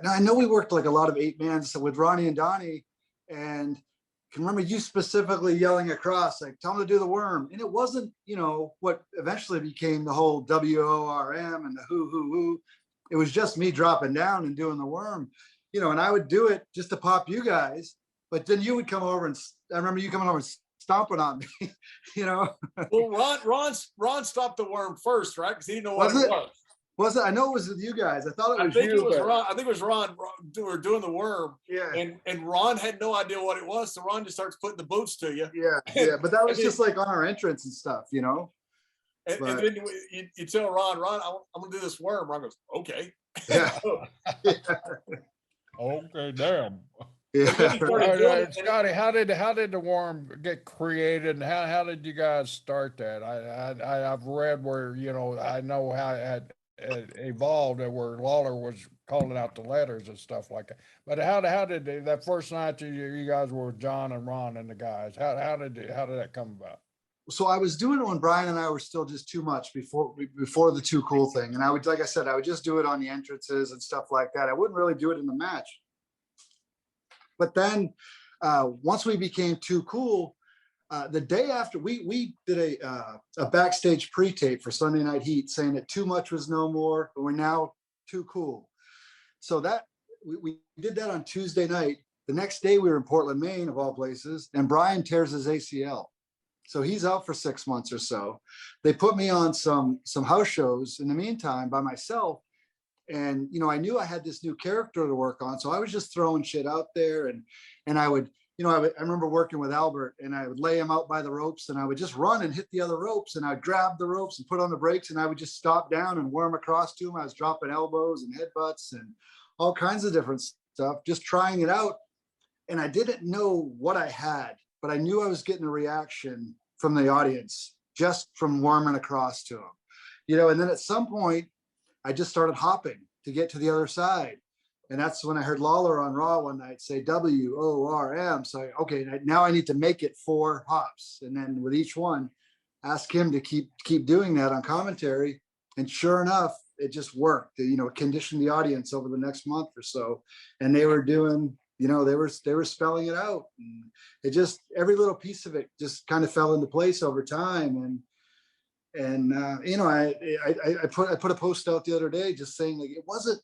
[SPEAKER 2] I know we worked like a lot of 8-man with Ronnie and Donnie, and can remember you specifically yelling across, like, tell them to do the worm. And it wasn't, what eventually became the whole WORM and the who. It was just me dropping down and doing the worm, and I would do it just to pop you guys. But then you would come over and I remember you coming over and stomping on me,
[SPEAKER 1] Well, Ron stopped the worm first, right? Because he didn't know what it was.
[SPEAKER 2] Was it? I know it was with you guys. I thought it was
[SPEAKER 1] I think
[SPEAKER 2] you.
[SPEAKER 1] it was Ron. I think it was Ron. We were doing the worm.
[SPEAKER 2] Yeah.
[SPEAKER 1] And Ron had no idea what it was, so Ron just starts putting the boots to you.
[SPEAKER 2] Yeah. But that was just like on our entrance and stuff,
[SPEAKER 1] And then you tell Ron, I'm gonna do this worm. Ron goes, okay.
[SPEAKER 2] Yeah.
[SPEAKER 3] Okay, damn.
[SPEAKER 2] Yeah.
[SPEAKER 3] Scotty, how did the worm get created, and how did you guys start that? I've read where I know how it evolved, and where Lawler was calling out the letters and stuff like that. But how did that first night you guys were with John and Ron and the guys? How did that come about?
[SPEAKER 2] So I was doing it when Brian and I were still just too much before the Too Cool thing, and I would just do it on the entrances and stuff like that. I wouldn't really do it in the match. But then once we became Too Cool, the day after we did a backstage pre-tape for Sunday Night Heat saying that too much was no more, but we're now Too Cool. So that we did that on Tuesday night. The next day we were in Portland, Maine, of all places, and Brian tears his ACL. So he's out for 6 months or so. They put me on some house shows in the meantime by myself. And, I knew I had this new character to work on. So I was just throwing shit out there, and I would, I remember working with Albert, and I would lay him out by the ropes, and I would just run and hit the other ropes, and I'd grab the ropes and put on the brakes, and I would just stop down and worm across to him. I was dropping elbows and headbutts and all kinds of different stuff, just trying it out. And I didn't know what I had, but I knew I was getting a reaction from the audience just from worming across to him, and then at some point I just started hopping to get to the other side. And that's when I heard Lawler on Raw one night say WORM. So, okay, now I need to make it 4 hops. And then with each one, ask him to keep doing that on commentary. And sure enough, it just worked. It conditioned the audience over the next month or so. And they were doing, they were spelling it out. And it just, every little piece of it just kind of fell into place over time. And I put a post out the other day just saying, like, it wasn't,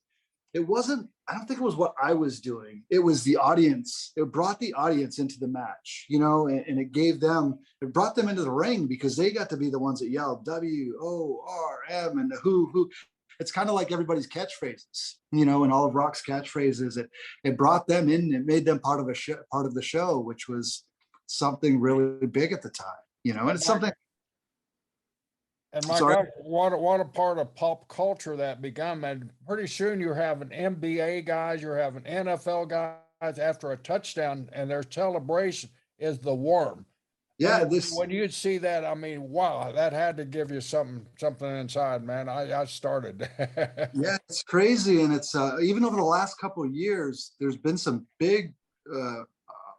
[SPEAKER 2] I don't think it was what I was doing. It was the audience. It brought the audience into the match, and it brought them into the ring because they got to be the ones that yelled WORM and the who. It's kind of like everybody's catchphrases, and all of Rock's catchphrases. It brought them in. It made them part of the show, which was something really big at the time, you know, and it's something.
[SPEAKER 3] And my
[SPEAKER 2] Sorry?
[SPEAKER 3] God, what a part of pop culture that become. And pretty soon you're having NBA guys, you're having NFL guys after a touchdown, and their celebration is the worm.
[SPEAKER 2] Yeah,
[SPEAKER 3] When you'd see that, I mean, wow, that had to give you something inside, man. I started.
[SPEAKER 2] yeah, it's crazy. And it's even over the last couple of years, there's been some big uh,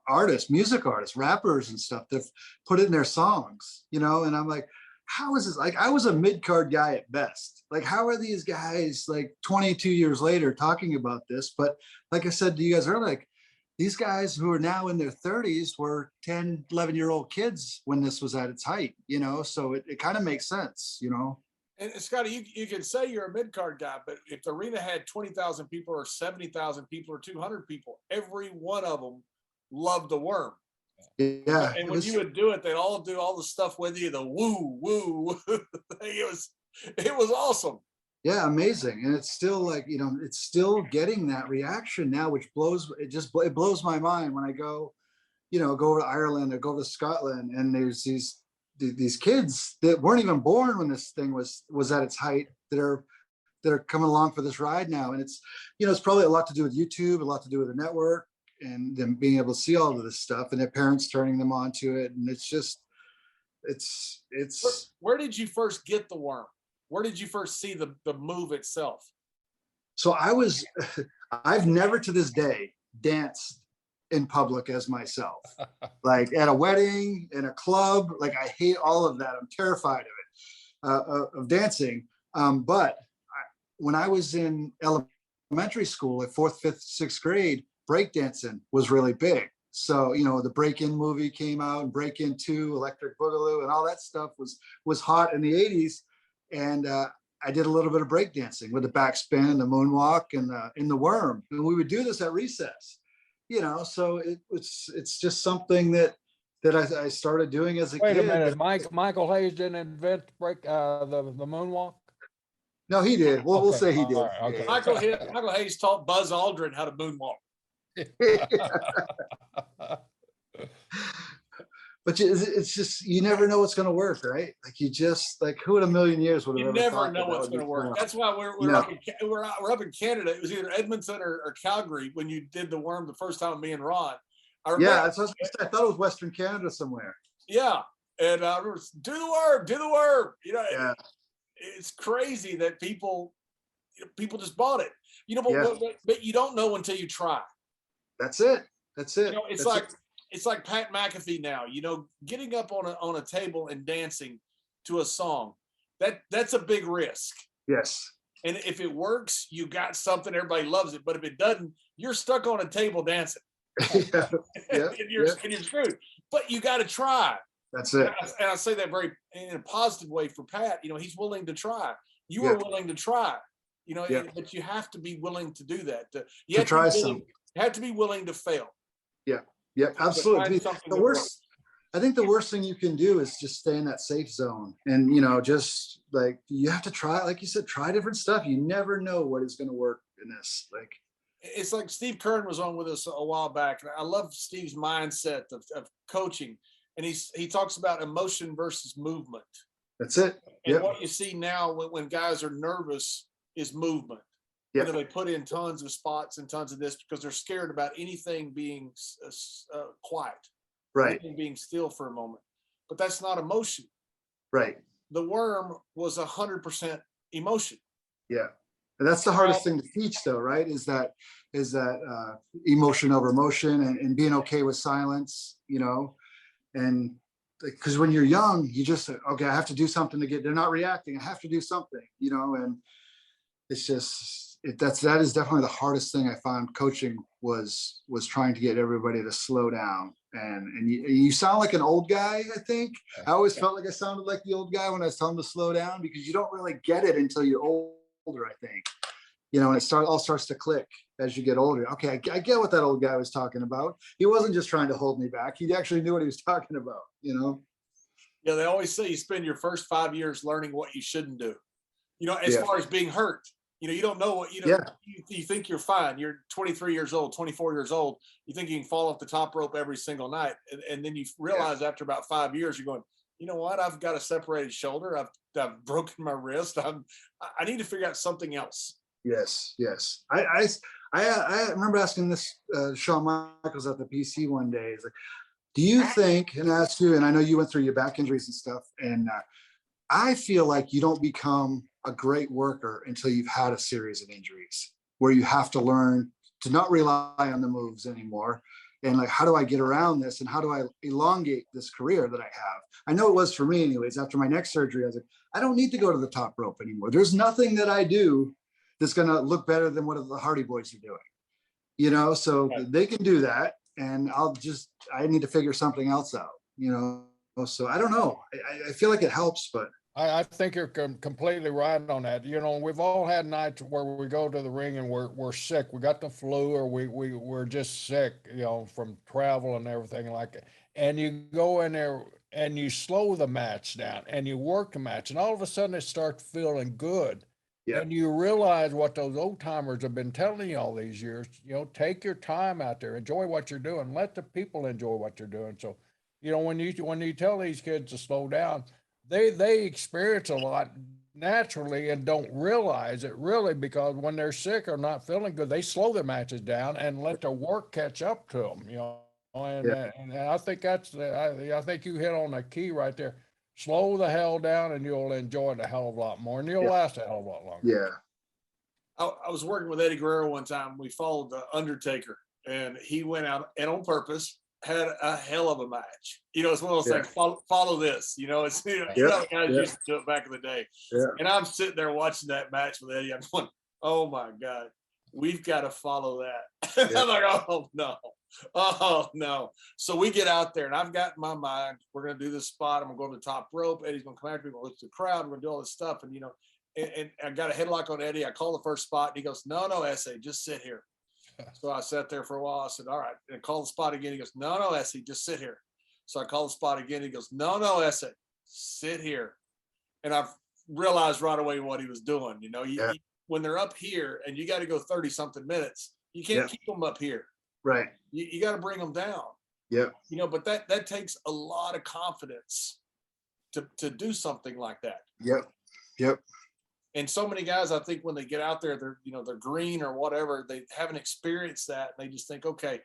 [SPEAKER 2] artists, music artists, rappers and stuff that put it in their songs, you know, and I'm like, how is this? Like, I was a mid-card guy at best. Like, how are these guys like 22 years later talking about this? But like I said to you guys earlier, like, these guys who are now in their 30s were 10, 11-year-old kids when this was at its height, you know, so it kind of makes sense, you know.
[SPEAKER 1] And Scotty, you can say you're a mid-card guy, but if the arena had 20,000 people or 70,000 people or 200 people, every one of them loved the worm.
[SPEAKER 2] Yeah.
[SPEAKER 1] And when you would do it, they'd all do all the stuff with you, the woo, woo. It was awesome.
[SPEAKER 2] Yeah, amazing. And it's still like, you know, it's still getting that reaction now, which it blows my mind when I go, you know, go over to Ireland or go to Scotland, and there's these kids that weren't even born when this thing was at its height that are coming along for this ride now. And it's, you know, it's probably a lot to do with YouTube, a lot to do with the network, and them being able to see all of this stuff and their parents turning them on to it. And it's just, it's.
[SPEAKER 1] Where did you first get the worm? Where did you first see the move itself?
[SPEAKER 2] So I've never to this day danced in public as myself, like at a wedding, in a club. Like, I hate all of that. I'm terrified of it, of dancing. But when I was in elementary school at 4th, 5th, 6th grade, breakdancing was really big. So, you know, the Break-In movie came out, and Break-In 2, Electric Boogaloo, and all that stuff was hot in the 80s. And I did a little bit of breakdancing with the backspin and the moonwalk and the worm. And we would do this at recess, you know, so it's just something that I started doing as a kid.
[SPEAKER 3] Wait a minute, Michael Hayes didn't invent the moonwalk?
[SPEAKER 2] No, he did. Well, we'll say he did.
[SPEAKER 3] Right, okay.
[SPEAKER 1] Michael Hayes taught Buzz Aldrin how to moonwalk.
[SPEAKER 2] But it's just, you never know what's going to work, right? Like, you just, like, who in a million years would have
[SPEAKER 1] You
[SPEAKER 2] ever
[SPEAKER 1] never know what's going to work. That's why we're up in Canada. It was either Edmonton or Calgary when you did the worm the first time with me and Ron.
[SPEAKER 2] Yeah, I thought it was Western Canada somewhere.
[SPEAKER 1] Yeah, and I remember, do the worm. You know,
[SPEAKER 2] yeah.
[SPEAKER 1] It's crazy that people just bought it. You know, but you don't know until you try.
[SPEAKER 2] That's it. You know,
[SPEAKER 1] it's like Pat McAfee now, you know, getting up on a table and dancing to a song. That's a big risk.
[SPEAKER 2] Yes.
[SPEAKER 1] And if it works, you got something, everybody loves it. But if it doesn't, you're stuck on a table dancing.
[SPEAKER 2] Yeah.
[SPEAKER 1] and you're screwed. But you got to try.
[SPEAKER 2] That's it.
[SPEAKER 1] And I say that very in a positive way for Pat. You know, he's willing to try. You were willing to try. You know, but you have to be willing to do that. You have to be willing to fail.
[SPEAKER 2] Yeah. Yeah, absolutely. I think the worst thing you can do is just stay in that safe zone. And, you know, just like, you have to try, like you said, try different stuff. You never know what is going to work in this. Like,
[SPEAKER 1] it's like Steve Kern was on with us a while back. And I love Steve's mindset of coaching. And he talks about emotion versus movement.
[SPEAKER 2] That's it.
[SPEAKER 1] And what you see now when guys are nervous is movement. You know, they put in tons of spots and tons of this because they're scared about anything being quiet,
[SPEAKER 2] right?
[SPEAKER 1] Anything being still for a moment. But that's not emotion,
[SPEAKER 2] right?
[SPEAKER 1] The worm was 100% emotion.
[SPEAKER 2] Yeah, and that's the hardest thing to teach, though, right? Is that emotion over emotion, and being okay with silence, you know, and because when you're young, you just okay, I have to do something to get. They're not reacting. I have to do something, you know, and it's just. That is definitely the hardest thing I found coaching was trying to get everybody to slow down. And you sound like an old guy, I think. I always felt like I sounded like the old guy when I was telling them to slow down, because you don't really get it until you're older, I think. You know, and it all starts to click as you get older. Okay, I get what that old guy was talking about. He wasn't just trying to hold me back. He actually knew what he was talking about, you know?
[SPEAKER 1] Yeah, they always say you spend your first 5 years learning what you shouldn't do. You know, as far as being hurt. You don't know what,
[SPEAKER 2] Yeah.
[SPEAKER 1] you think you're fine. You're 23 years old, 24 years old. You think you can fall off the top rope every single night. And then you realize after about 5 years, you're going, you know what? I've got a separated shoulder. I've broken my wrist. I need to figure out something else.
[SPEAKER 2] Yes. Yes. I remember asking this Shawn Michaels at the PC one day. He's like, do you think, and I asked you, and I know you went through your back injuries and stuff, and I feel like you don't become a great worker until you've had a series of injuries where you have to learn to not rely on the moves anymore. And like, how do I get around this? And how do I elongate this career that I have? I know it was for me anyways. After my neck surgery, I was like, I don't need to go to the top rope anymore. There's nothing that I do that's going to look better than what the Hardy Boys are doing, so they can do that. And I need to figure something else out, so I don't know. I feel like it helps, but
[SPEAKER 3] I think you're completely right on that. We've all had nights where we go to the ring and we're sick. We got the flu, or we're just sick, from travel and everything like that. And you go in there and you slow the match down and you work the match, and all of a sudden it starts feeling good. Yeah. And you realize what those old timers have been telling you all these years. Take your time out there, enjoy what you're doing, let the people enjoy what you're doing. So, when you tell these kids to slow down, they experience a lot naturally and don't realize it really, because when they're sick or not feeling good, they slow their matches down and let their work catch up to them. And I think I think you hit on the key right there. Slow the hell down, and you'll enjoy it a hell of a lot more, and you'll last a hell of a lot longer.
[SPEAKER 2] Yeah.
[SPEAKER 1] I was working with Eddie Guerrero one time. We followed the Undertaker, and he went out and on purpose had a hell of a match. It's one of those things. Follow this. It's guys used to do it back in the day. Yeah. And I'm sitting there watching that match with Eddie. I'm going, oh my God, we've got to follow that. Yeah. I'm like, oh no. So we get out there, and I've got in my mind, we're going to do this spot. I'm going to go to the top rope. Eddie's going to come after me. We're going to look at the crowd. We're going to do all this stuff. And, and I got a headlock on Eddie. I call the first spot, and he goes, no, S.A., just sit here. So I sat there for a while. I said, all right. And I called the spot again. He goes, no, S.A., just sit here. So I called the spot again. He goes, no, S.A., sit here. And I've realized right away what he was doing. When they're up here and you got to go 30-something minutes, you can't keep them up here.
[SPEAKER 2] Right.
[SPEAKER 1] You got to bring them down.
[SPEAKER 2] Yeah.
[SPEAKER 1] But that takes a lot of confidence to do something like that.
[SPEAKER 2] Yep.
[SPEAKER 1] And so many guys, I think when they get out there, they're green or whatever, they haven't experienced that. They just think, okay,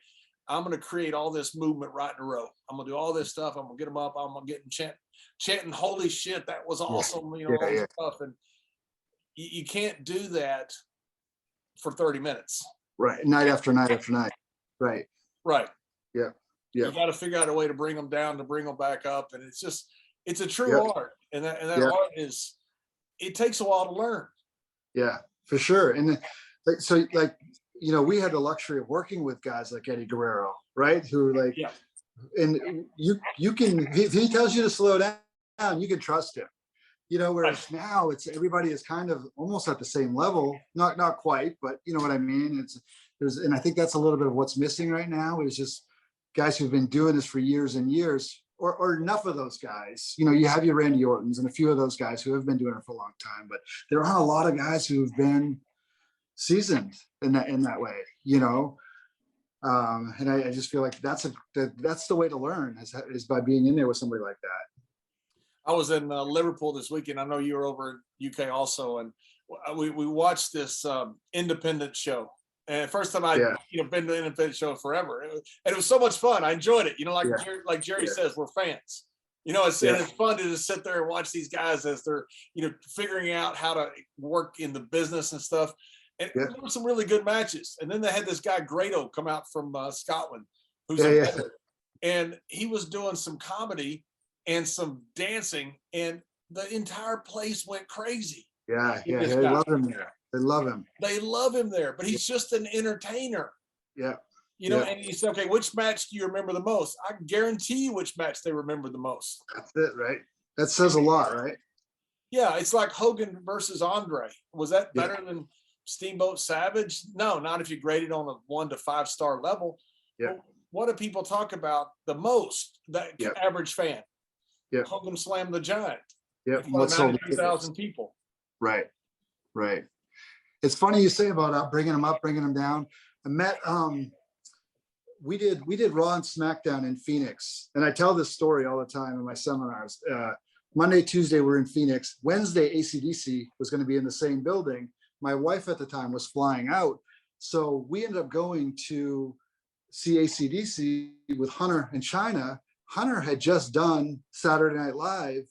[SPEAKER 1] I'm going to create all this movement right in a row. I'm going to do all this stuff. I'm going to get them up. I'm going to get them chanting, holy shit, that was awesome. All this stuff. And you can't do that for 30 minutes.
[SPEAKER 2] Right. Night after night after night. Right. Yeah.
[SPEAKER 1] You got to figure out a way to bring them down, to bring them back up. And it's a true art. And that art it takes a while to learn. Yeah,
[SPEAKER 2] for sure. And so we had the luxury of working with guys like Eddie Guerrero, right? Who and you can, if he tells you to slow down, you can trust him. Whereas now everybody is kind of almost at the same level, not quite, but you know what I mean? And I think that's a little bit of what's missing right now, is just guys who've been doing this for years and years, or enough of those guys. You have your Randy Ortons and a few of those guys who have been doing it for a long time, but there aren't a lot of guys who've been seasoned in that way, and I just feel like that's the way to learn is by being in there with somebody like that.
[SPEAKER 1] I was in Liverpool this weekend. I know you were over in UK also, and we watched this independent show. And first time I'd been to an independent show forever, and it was so much fun. I enjoyed it. Like Jerry says, we're fans. It's fun to just sit there and watch these guys as they're figuring out how to work in the business and stuff. And there were some really good matches. And then they had this guy Grado come out from Scotland, who's and he was doing some comedy and some dancing, and the entire place went crazy.
[SPEAKER 2] Yeah, they love him there. They love him.
[SPEAKER 1] They love him there, but he's just an entertainer.
[SPEAKER 2] Yeah.
[SPEAKER 1] And he said, okay, which match do you remember the most? I guarantee you which match they remember the most.
[SPEAKER 2] That's it, right? That says a lot, right?
[SPEAKER 1] Yeah, it's like Hogan versus Andre. Was that better than Steamboat Savage? No, not if you grade it on a 1 to 5 star level.
[SPEAKER 2] Yeah.
[SPEAKER 1] Well, what do people talk about the most? That average fan.
[SPEAKER 2] Yeah.
[SPEAKER 1] Hogan slammed the Giant.
[SPEAKER 2] Yeah.
[SPEAKER 1] 92,000 people.
[SPEAKER 2] Right. It's funny you say about bringing them up, bringing them down. I met, we did Raw and SmackDown in Phoenix. And I tell this story all the time in my seminars. Monday, Tuesday, we're in Phoenix. Wednesday, AC/DC was going to be in the same building. My wife at the time was flying out. So we ended up going to see AC/DC with Hunter in China. Hunter had just done Saturday Night Live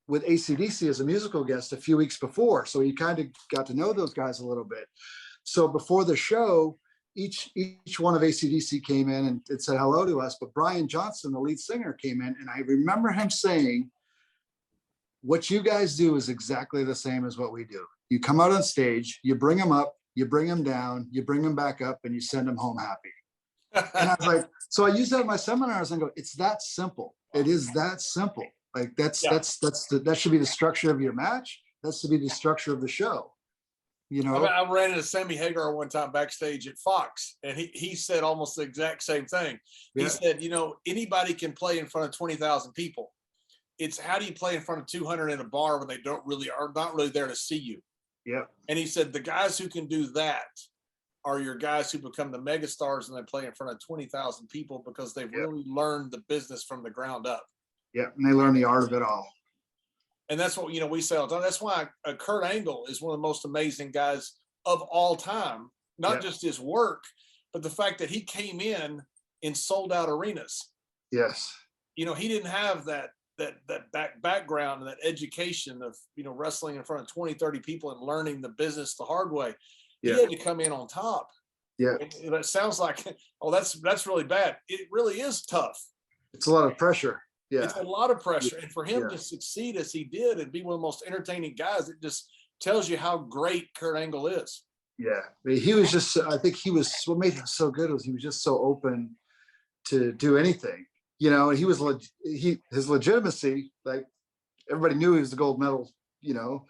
[SPEAKER 2] with AC/DC as a musical guest a few weeks before. So he kind of got to know those guys a little bit. So before the show, each one of AC/DC came in and said hello to us. But Brian Johnson, the lead singer, came in, and I remember him saying, what you guys do is exactly the same as what we do. You come out on stage, you bring them up, you bring them down, you bring them back up, and you send them home happy. And I was like, so I use that in my seminars and go, it's that simple. It is that simple. Like that should be the structure of your match. That should be the structure of the show. You know,
[SPEAKER 1] I ran into Sammy Hagar one time backstage at Fox, and he said almost the exact same thing. He said, you know, anybody can play in front of 20,000 people. It's how do you play in front of 200 in a bar when they are not really there to see you?
[SPEAKER 2] Yeah.
[SPEAKER 1] And he said the guys who can do that are your guys who become the mega stars and they play in front of 20,000 people because they've really learned the business from the ground up.
[SPEAKER 2] Yeah, and they learn the art of it all.
[SPEAKER 1] And that's what, you know, we say all the time. That's why Kurt Angle is one of the most amazing guys of all time. Not just his work, but the fact that he came in sold out arenas.
[SPEAKER 2] Yes.
[SPEAKER 1] You know, he didn't have that background and that education of, you know, wrestling in front of 20, 30 people and learning the business the hard way. He had to come in on top.
[SPEAKER 2] Yeah.
[SPEAKER 1] And it sounds like, oh, that's really bad. It really is tough.
[SPEAKER 2] It's a lot of pressure. Yeah.
[SPEAKER 1] It's a lot of pressure. And for him to succeed as he did and be one of the most entertaining guys, it just tells you how great Kurt Angle is.
[SPEAKER 2] Yeah. He was just, I think what made him so good was he was just so open to do anything. You know, he was his legitimacy, like everybody knew he was the gold medal, you know,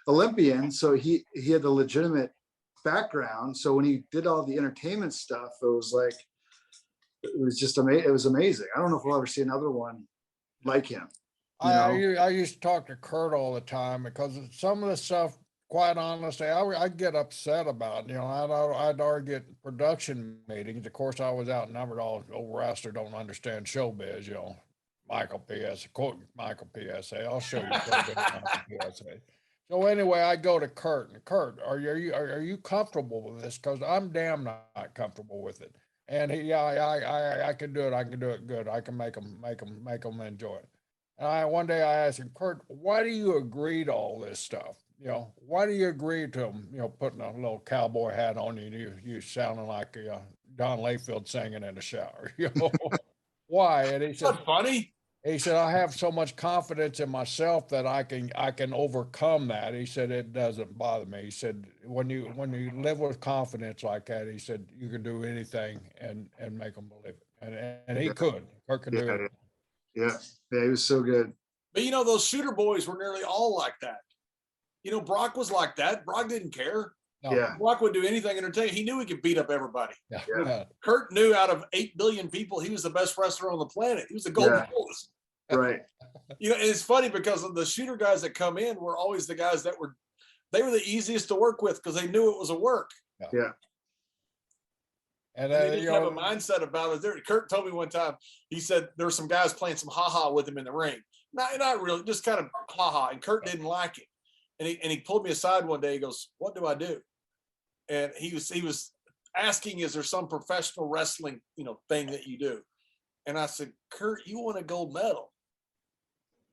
[SPEAKER 2] Olympian. So he had the legitimate background. So when he did all the entertainment stuff, it was just amazing. It was amazing. I don't know if we'll ever see another one like him.
[SPEAKER 3] I used to talk to Kurt all the time because some of the stuff, quite honestly, I get upset about. You know, I'd argue at production meetings. Of course, I was outnumbered. All old wrestler don't understand showbiz. You know, Michael PSA, quote Michael PSA. I'll show you Michael PSA. So anyway, I go to Kurt, and Kurt, are you comfortable with this? Because I'm damn not comfortable with it. And I can do it. I can do it good. I can make them enjoy it. And one day I asked him, Kurt, why do you agree to all this stuff? You know, why do you agree to them, you know, putting a little cowboy hat on you and you sounding like Don Layfield singing in the shower, you know? Why? And he said,
[SPEAKER 1] That's funny.
[SPEAKER 3] He said, I have so much confidence in myself that I can overcome that. He said, it doesn't bother me. He said, when you live with confidence like that, he said, you can do anything and make them believe it. And he could. Kurt could do it.
[SPEAKER 2] Yeah, he was so good.
[SPEAKER 1] But, you know, those shooter boys were nearly all like that. You know, Brock was like that. Brock didn't care.
[SPEAKER 3] No.
[SPEAKER 2] Yeah.
[SPEAKER 1] Brock would do anything entertaining. He knew he could beat up everybody.
[SPEAKER 3] Yeah.
[SPEAKER 1] Kurt knew out of 8 billion people, he was the best wrestler on the planet. He was the golden medalist.
[SPEAKER 2] Right.
[SPEAKER 1] You know, and it's funny because of the shooter guys that come in were always the guys that were the easiest to work with because they knew it was a work.
[SPEAKER 2] Yeah.
[SPEAKER 1] And they just have a mindset about it. Kurt told me one time, he said there were some guys playing some ha-ha with him in the ring. Not really, just kind of ha-ha. And Kurt didn't like it. And he pulled me aside one day. He goes, what do I do? And he was asking, is there some professional wrestling, you know, thing that you do? And I said, Kurt, you won a gold medal.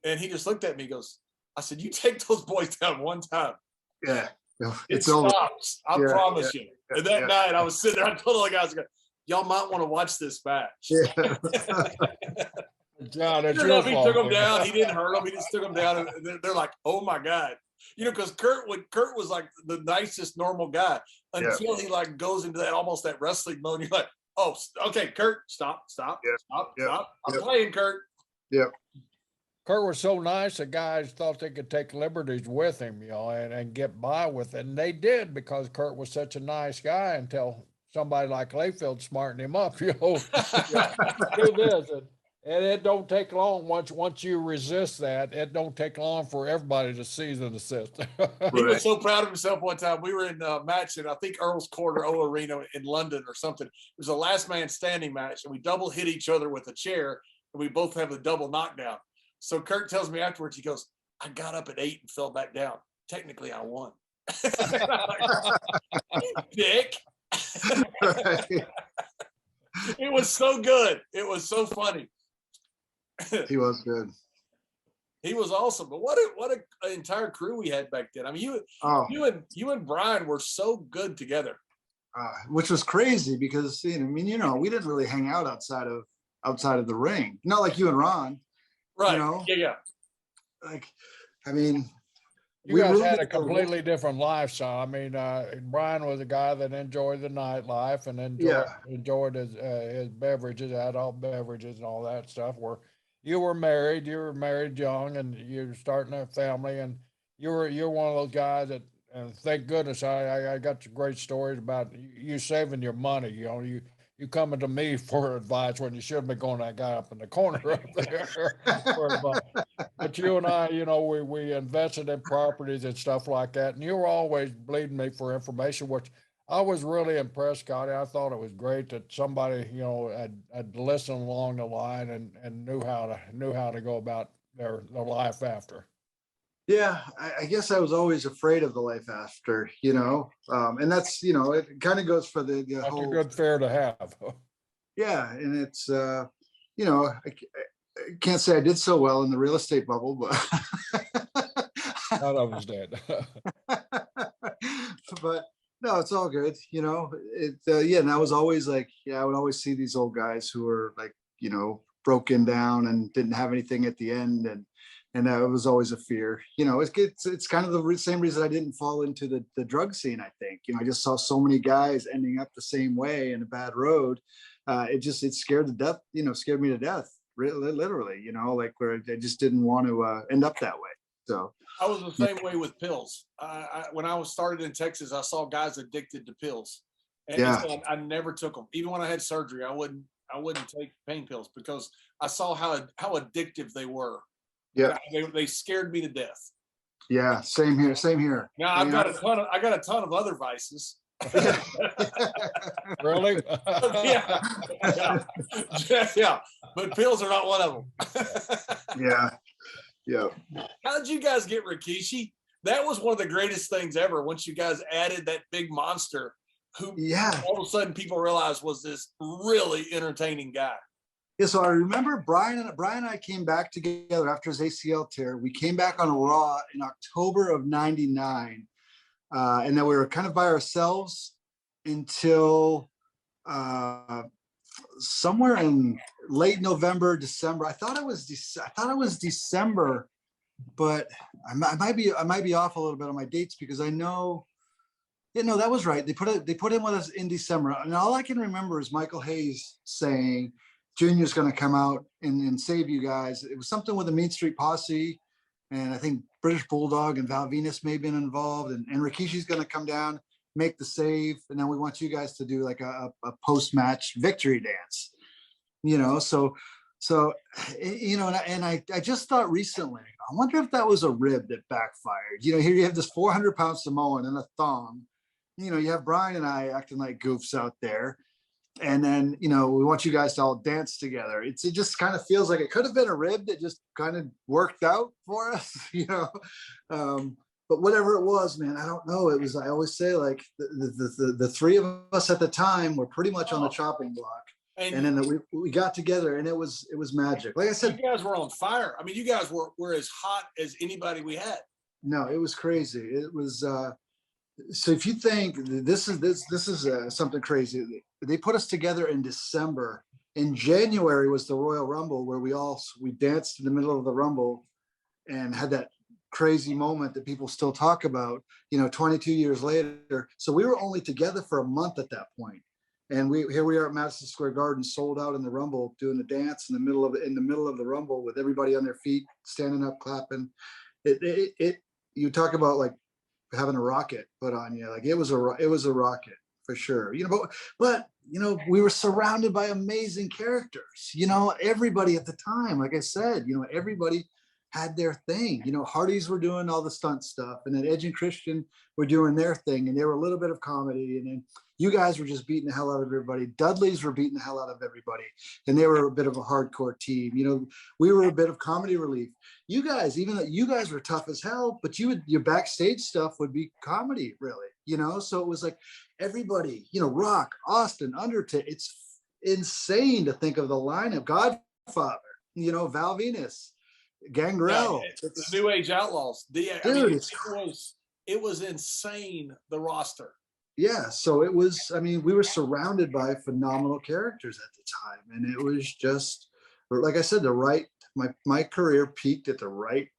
[SPEAKER 1] And he just looked at me, goes, I said, you take those boys down one time.
[SPEAKER 2] Yeah.
[SPEAKER 1] It stops. I promise you. And that night I was sitting there, I told all the guys, y'all might want to watch this match.
[SPEAKER 2] Yeah.
[SPEAKER 3] John,
[SPEAKER 1] sure enough, he took them down. He didn't hurt them. He just took them down. And they're like, oh my God. You know, because Kurt was like the nicest, normal guy until he like goes into that almost that wrestling mode. You're like, oh, okay, Kurt, stop. I'm playing, Kurt.
[SPEAKER 2] Yeah.
[SPEAKER 3] Kurt was so nice, the guys thought they could take liberties with him, you know, and get by with it. And they did because Kurt was such a nice guy until somebody like Layfield smartened him up, you know. Do this. And it don't take long once you resist that. It don't take long for everybody to season the system.
[SPEAKER 1] He was
[SPEAKER 2] Right.
[SPEAKER 1] so proud of himself one time. We were in a match in, I think, Earl's Court or O Arena in London or something. It was a last man standing match, and we double hit each other with a chair, and we both have a double knockdown. So Kurt tells me afterwards, he goes, I got up at 8 and fell back down. Technically, I won. Dick.
[SPEAKER 2] Right.
[SPEAKER 1] It was so good. It was so funny.
[SPEAKER 2] He was good.
[SPEAKER 1] He was awesome. But what an entire crew we had back then. I mean,
[SPEAKER 2] Oh,
[SPEAKER 1] you and Brian were so good together.
[SPEAKER 2] which was crazy because I mean, we didn't really hang out outside of the ring. Not like you and Ron.
[SPEAKER 1] Right.
[SPEAKER 2] know?
[SPEAKER 1] Yeah.
[SPEAKER 2] Like, I mean,
[SPEAKER 3] You
[SPEAKER 2] we
[SPEAKER 3] guys
[SPEAKER 2] really
[SPEAKER 3] had a
[SPEAKER 2] did the-
[SPEAKER 3] completely different lifestyle. I mean, Brian was a guy that enjoyed the nightlife and enjoyed his beverages, adult beverages, and all that stuff. Where you were married young, and you're starting a family, and you're one of those guys that. And thank goodness I got some great stories about you saving your money. You coming to me for advice when you should be going to that guy up in the corner up there for advice. But you and I, we invested in properties and stuff like that. And you were always bleeding me for information, which I was really impressed, Scotty. I thought it was great that somebody, had listened along the line and knew how to go about their life after.
[SPEAKER 2] Yeah, I guess I was always afraid of the life after, and that's, it kind of goes for the
[SPEAKER 3] That's a
[SPEAKER 2] whole.
[SPEAKER 3] good fare to have.
[SPEAKER 2] Yeah, and it's, I can't say I did so well in the real estate bubble, but
[SPEAKER 3] None of us did.
[SPEAKER 2] but no, it's all good. And I was always like, I would always see these old guys who were like, broken down and didn't have anything at the end, and that was always a fear. It's kind of the same reason I didn't fall into the drug scene. I think, I just saw so many guys ending up the same way in a bad road. It scared me to death, literally. Like where I just didn't want to end up that way. So
[SPEAKER 1] I was the same way with pills. When I was started in Texas, I saw guys addicted to pills, and so I never took them. Even when I had surgery, I wouldn't take pain pills because I saw how addictive they were.
[SPEAKER 2] Yeah,
[SPEAKER 1] they scared me to death.
[SPEAKER 2] Yeah, same here.
[SPEAKER 1] Now I got a ton of other vices.
[SPEAKER 3] Really?
[SPEAKER 1] yeah, but pills are not one of them.
[SPEAKER 2] Yeah.
[SPEAKER 1] How did you guys get Rikishi? That was one of the greatest things ever. Once you guys added that big monster, who all of a sudden people realized was this really entertaining guy.
[SPEAKER 2] Yeah, so I remember Brian and I came back together after his ACL tear. We came back on a Raw in October of '99, and then we were kind of by ourselves until somewhere in late November, December. I thought it was December, but I might be off a little bit on my dates because I know. Yeah, no, that was right. They put him with us in December, and all I can remember is Michael Hayes saying, Junior's going to come out and save you guys. It was something with the Mean Street Posse, and I think British Bulldog and Val Venus may have been involved, and Rikishi's going to come down, make the save, and then we want you guys to do like a post-match victory dance. And I just thought recently, I wonder if that was a rib that backfired. Here you have this 400-pound Samoan in a thong. You have Brian and I acting like goofs out there. And then, we want you guys to all dance together. It just kind of feels like it could have been a rib that just kind of worked out for us, but whatever it was, man, I don't know. It was, I always say, like the three of us at the time were pretty much on the chopping block. And then we got together and it was magic. Like I said,
[SPEAKER 1] you guys were on fire. I mean, you guys were as hot as anybody we had.
[SPEAKER 2] No, it was crazy. It was, so if you think this is something crazy, they put us together in December. In January was the Royal Rumble where we danced in the middle of the Rumble and had that crazy moment that people still talk about, 22 years later. So we were only together for a month at that point. And here we are at Madison Square Garden, sold out in the Rumble, doing the dance in the middle of the Rumble with everybody on their feet, standing up, clapping. You talk about like having a rocket put on you, like it was a rocket. for sure. But we were surrounded by amazing characters. Everybody at the time, like I said, everybody had their thing. Hardys were doing all the stunt stuff, and then Edge and Christian were doing their thing, and they were a little bit of comedy, and then you guys were just beating the hell out of everybody. Dudleys were beating the hell out of everybody, and they were a bit of a hardcore team. We were a bit of comedy relief. You guys, even though you guys were tough as hell, but your backstage stuff would be comedy, really. So it was like everybody, Rock, Austin, Undertaker. It's insane to think of the lineup. Godfather, Val Venus, Gangrel.
[SPEAKER 1] Yeah, the New Age Outlaws. It was insane, the roster.
[SPEAKER 2] Yeah, so it was, we were surrounded by phenomenal characters at the time, and it was just, like I said, my career peaked at the right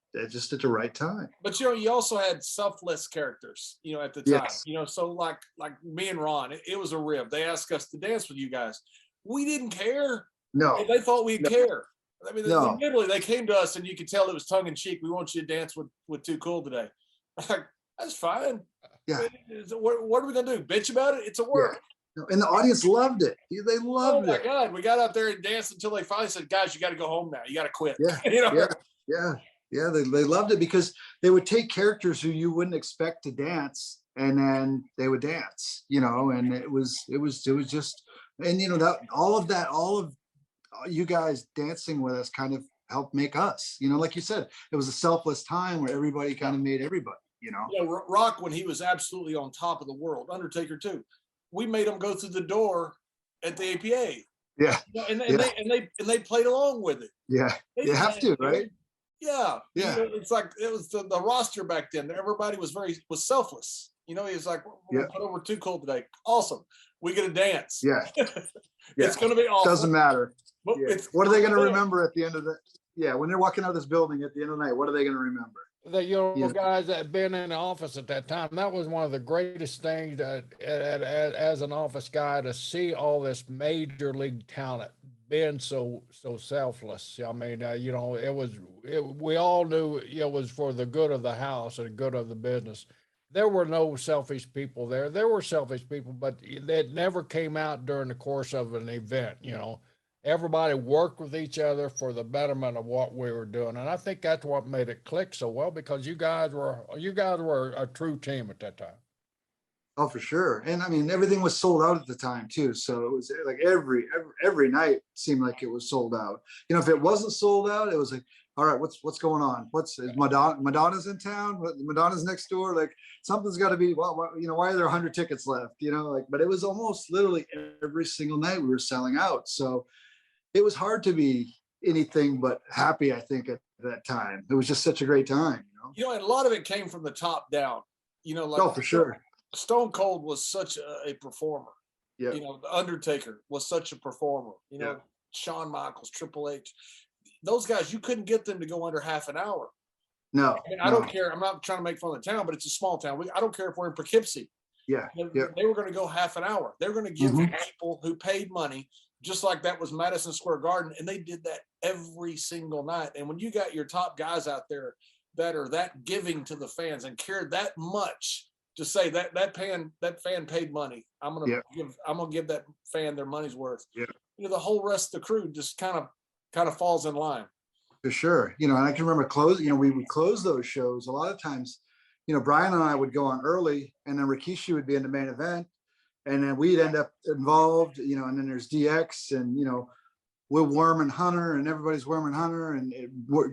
[SPEAKER 2] time.
[SPEAKER 1] But you also had selfless characters, at the time. Yes. So like me and Ron, it was a rib. They asked us to dance with you guys. We didn't care.
[SPEAKER 2] No.
[SPEAKER 1] They thought we'd care. Literally, they came to us and you could tell it was tongue in cheek. We want you to dance with Too Cool today. Like, that's fine.
[SPEAKER 2] Yeah.
[SPEAKER 1] What are we gonna do? Bitch about it? It's a work.
[SPEAKER 2] Yeah. And the audience loved it. They loved it.
[SPEAKER 1] Oh my God. We got out there and danced until they finally said, guys, you got to go home now. You got to quit.
[SPEAKER 2] Yeah. Yeah. They loved it because they would take characters who you wouldn't expect to dance, and then they would dance, and it was just, and that all of you guys dancing with us kind of helped make us, like you said, it was a selfless time where everybody kind of made everybody,
[SPEAKER 1] Rock, when he was absolutely on top of the world, Undertaker too, we made him go through the door at the APA.
[SPEAKER 2] Yeah.
[SPEAKER 1] And they played along with it.
[SPEAKER 2] Yeah. You have to, right?
[SPEAKER 1] Yeah.
[SPEAKER 2] Yeah.
[SPEAKER 1] It's like it was the roster back then. Everybody was selfless. He was like, we're put over Too Cool today. Awesome. We get a dance.
[SPEAKER 2] Yeah.
[SPEAKER 1] It's going to be awesome.
[SPEAKER 2] Doesn't matter.
[SPEAKER 1] But
[SPEAKER 2] what are they going to remember at the end of the? Yeah, when they're walking out of this building at the end of the night, what are they going to remember?
[SPEAKER 3] The guys that had been in the office at that time, that was one of the greatest things as an office guy, to see all this major league talent being so selfless. We all knew it was for the good of the house and good of the business. There were no selfish people there. There were selfish people, but it never came out during the course of an event. Everybody worked with each other for the betterment of what we were doing, and I think that's what made it click so well, because you guys were a true team at that time.
[SPEAKER 2] Oh, for sure. And everything was sold out at the time too. So it was like every night seemed like it was sold out. If it wasn't sold out, it was like, all right, what's going on? Is Madonna's in town? Madonna's next door? Like, something's got to be. Well, why are there 100 tickets left? But it was almost literally every single night we were selling out. So it was hard to be anything but happy, I think, at that time. It was just such a great time.
[SPEAKER 1] And a lot of it came from the top down.
[SPEAKER 2] Oh, for sure.
[SPEAKER 1] Stone Cold was such a performer.
[SPEAKER 2] Yeah.
[SPEAKER 1] The Undertaker was such a performer. Shawn Michaels, Triple H. Those guys, you couldn't get them to go under half an hour.
[SPEAKER 2] No.
[SPEAKER 1] I don't care. I'm not trying to make fun of the town, but it's a small town. I don't care if we're in Poughkeepsie.
[SPEAKER 2] Yeah.
[SPEAKER 1] They were going to go half an hour. They were going to give people who paid money, just like that was Madison Square Garden, and they did that every single night. And when you got your top guys out there that are that giving to the fans and cared that much to say that fan paid money, I'm gonna give that fan their money's worth.
[SPEAKER 2] Yeah.
[SPEAKER 1] The whole rest of the crew just kind of falls in line.
[SPEAKER 2] For sure. And I can remember we would close those shows a lot of times. Brian and I would go on early, and then Rikishi would be in the main event. And then we'd end up involved, and then there's DX, and, we're worming Hunter, and everybody's worming Hunter, and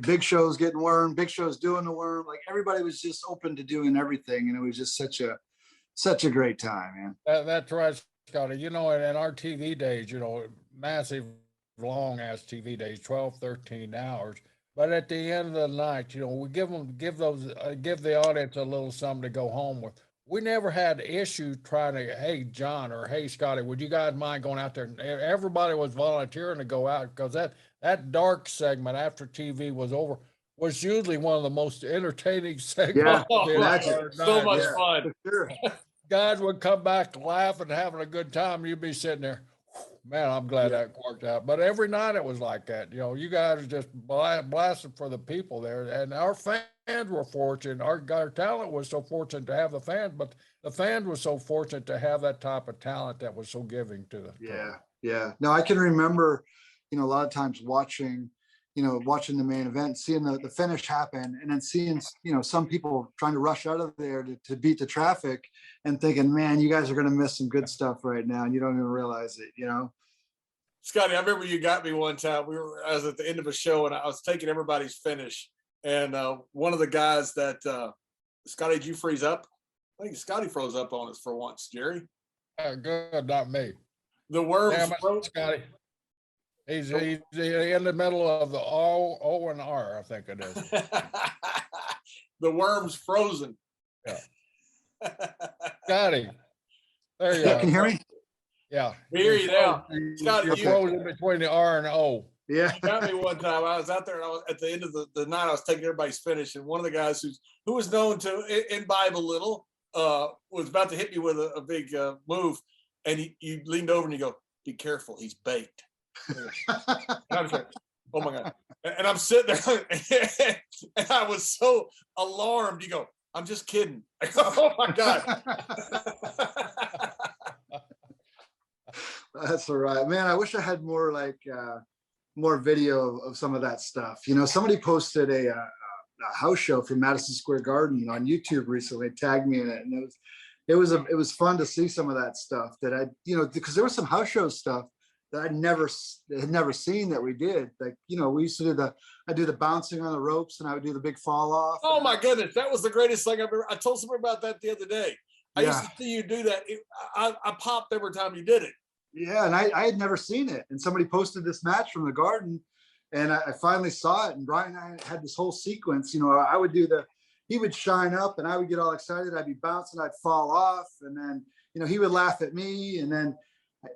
[SPEAKER 2] Big Show's getting wormed, Big Show's doing the worm. Like, everybody was just open to doing everything. And it was just such a great time, man.
[SPEAKER 3] That's right, Scotty. In our TV days, massive, long ass TV days, 12, 13 hours. But at the end of the night, we give the audience a little something to go home with. We never had issue trying to, hey, John, or hey, Scotty, would you guys mind going out there? Everybody was volunteering to go out, because that dark segment after TV was over was usually one of the most entertaining segments.
[SPEAKER 2] Yeah,
[SPEAKER 1] so much fun.
[SPEAKER 2] Sure.
[SPEAKER 3] Guys would come back laughing, having a good time. You'd be sitting there, man, I'm glad that worked out. But every night it was like that. You guys are just blasting for the people there. And our fans fans were fortunate. Our talent was so fortunate to have the fans, but the fans were so fortunate to have that type of talent that was so giving to the.
[SPEAKER 2] Yeah, yeah. No, I can remember, a lot of times watching the main event, seeing the finish happen, and then seeing, some people trying to rush out of there to beat the traffic, and thinking, man, you guys are going to miss some good stuff right now, and you don't even realize it.
[SPEAKER 1] Scotty, I remember you got me one time. I was at the end of a show and I was taking everybody's finish. And one of the guys that, Scotty, did you freeze up? I think Scotty froze up on us for once, Jerry.
[SPEAKER 3] Good, not me.
[SPEAKER 1] The worms.
[SPEAKER 3] Damn it, Scotty. He's in the middle of the O and R, I think it is.
[SPEAKER 1] The worm's frozen.
[SPEAKER 3] Yeah. Scotty, there you go.
[SPEAKER 2] Can you hear me?
[SPEAKER 3] Yeah.
[SPEAKER 1] We hear you now. Scotty,
[SPEAKER 3] You're frozen between the R and O.
[SPEAKER 2] Yeah.
[SPEAKER 1] Got me one time. I was out there and I was at the end of the night, I was taking everybody's finish, and one of the guys who was known to imbibe a little was about to hit me with a big move, and you leaned over and you go, "Be careful, he's baked." And I was like, "Oh my God." And I'm sitting there and I was so alarmed. You go, "I'm just kidding." Oh my God.
[SPEAKER 2] That's all right, man. I wish I had more more video of some of that stuff. Somebody posted a house show from Madison Square Garden on YouTube recently, tagged me in it, and it was fun to see some of that stuff that I, because there was some house show stuff that had never seen that we did. Like, we used to do the bouncing on the ropes, and I would do the big fall off.
[SPEAKER 1] Oh my goodness, that was the greatest thing I've ever. I told somebody about that the other day. I used to see you do that. I popped every time you did it.
[SPEAKER 2] Yeah, and I had never seen it. And somebody posted this match from the Garden, and I finally saw it. And Brian and I had this whole sequence. I would do he would shine up, and I would get all excited. I'd be bouncing, I'd fall off, and then he would laugh at me, and then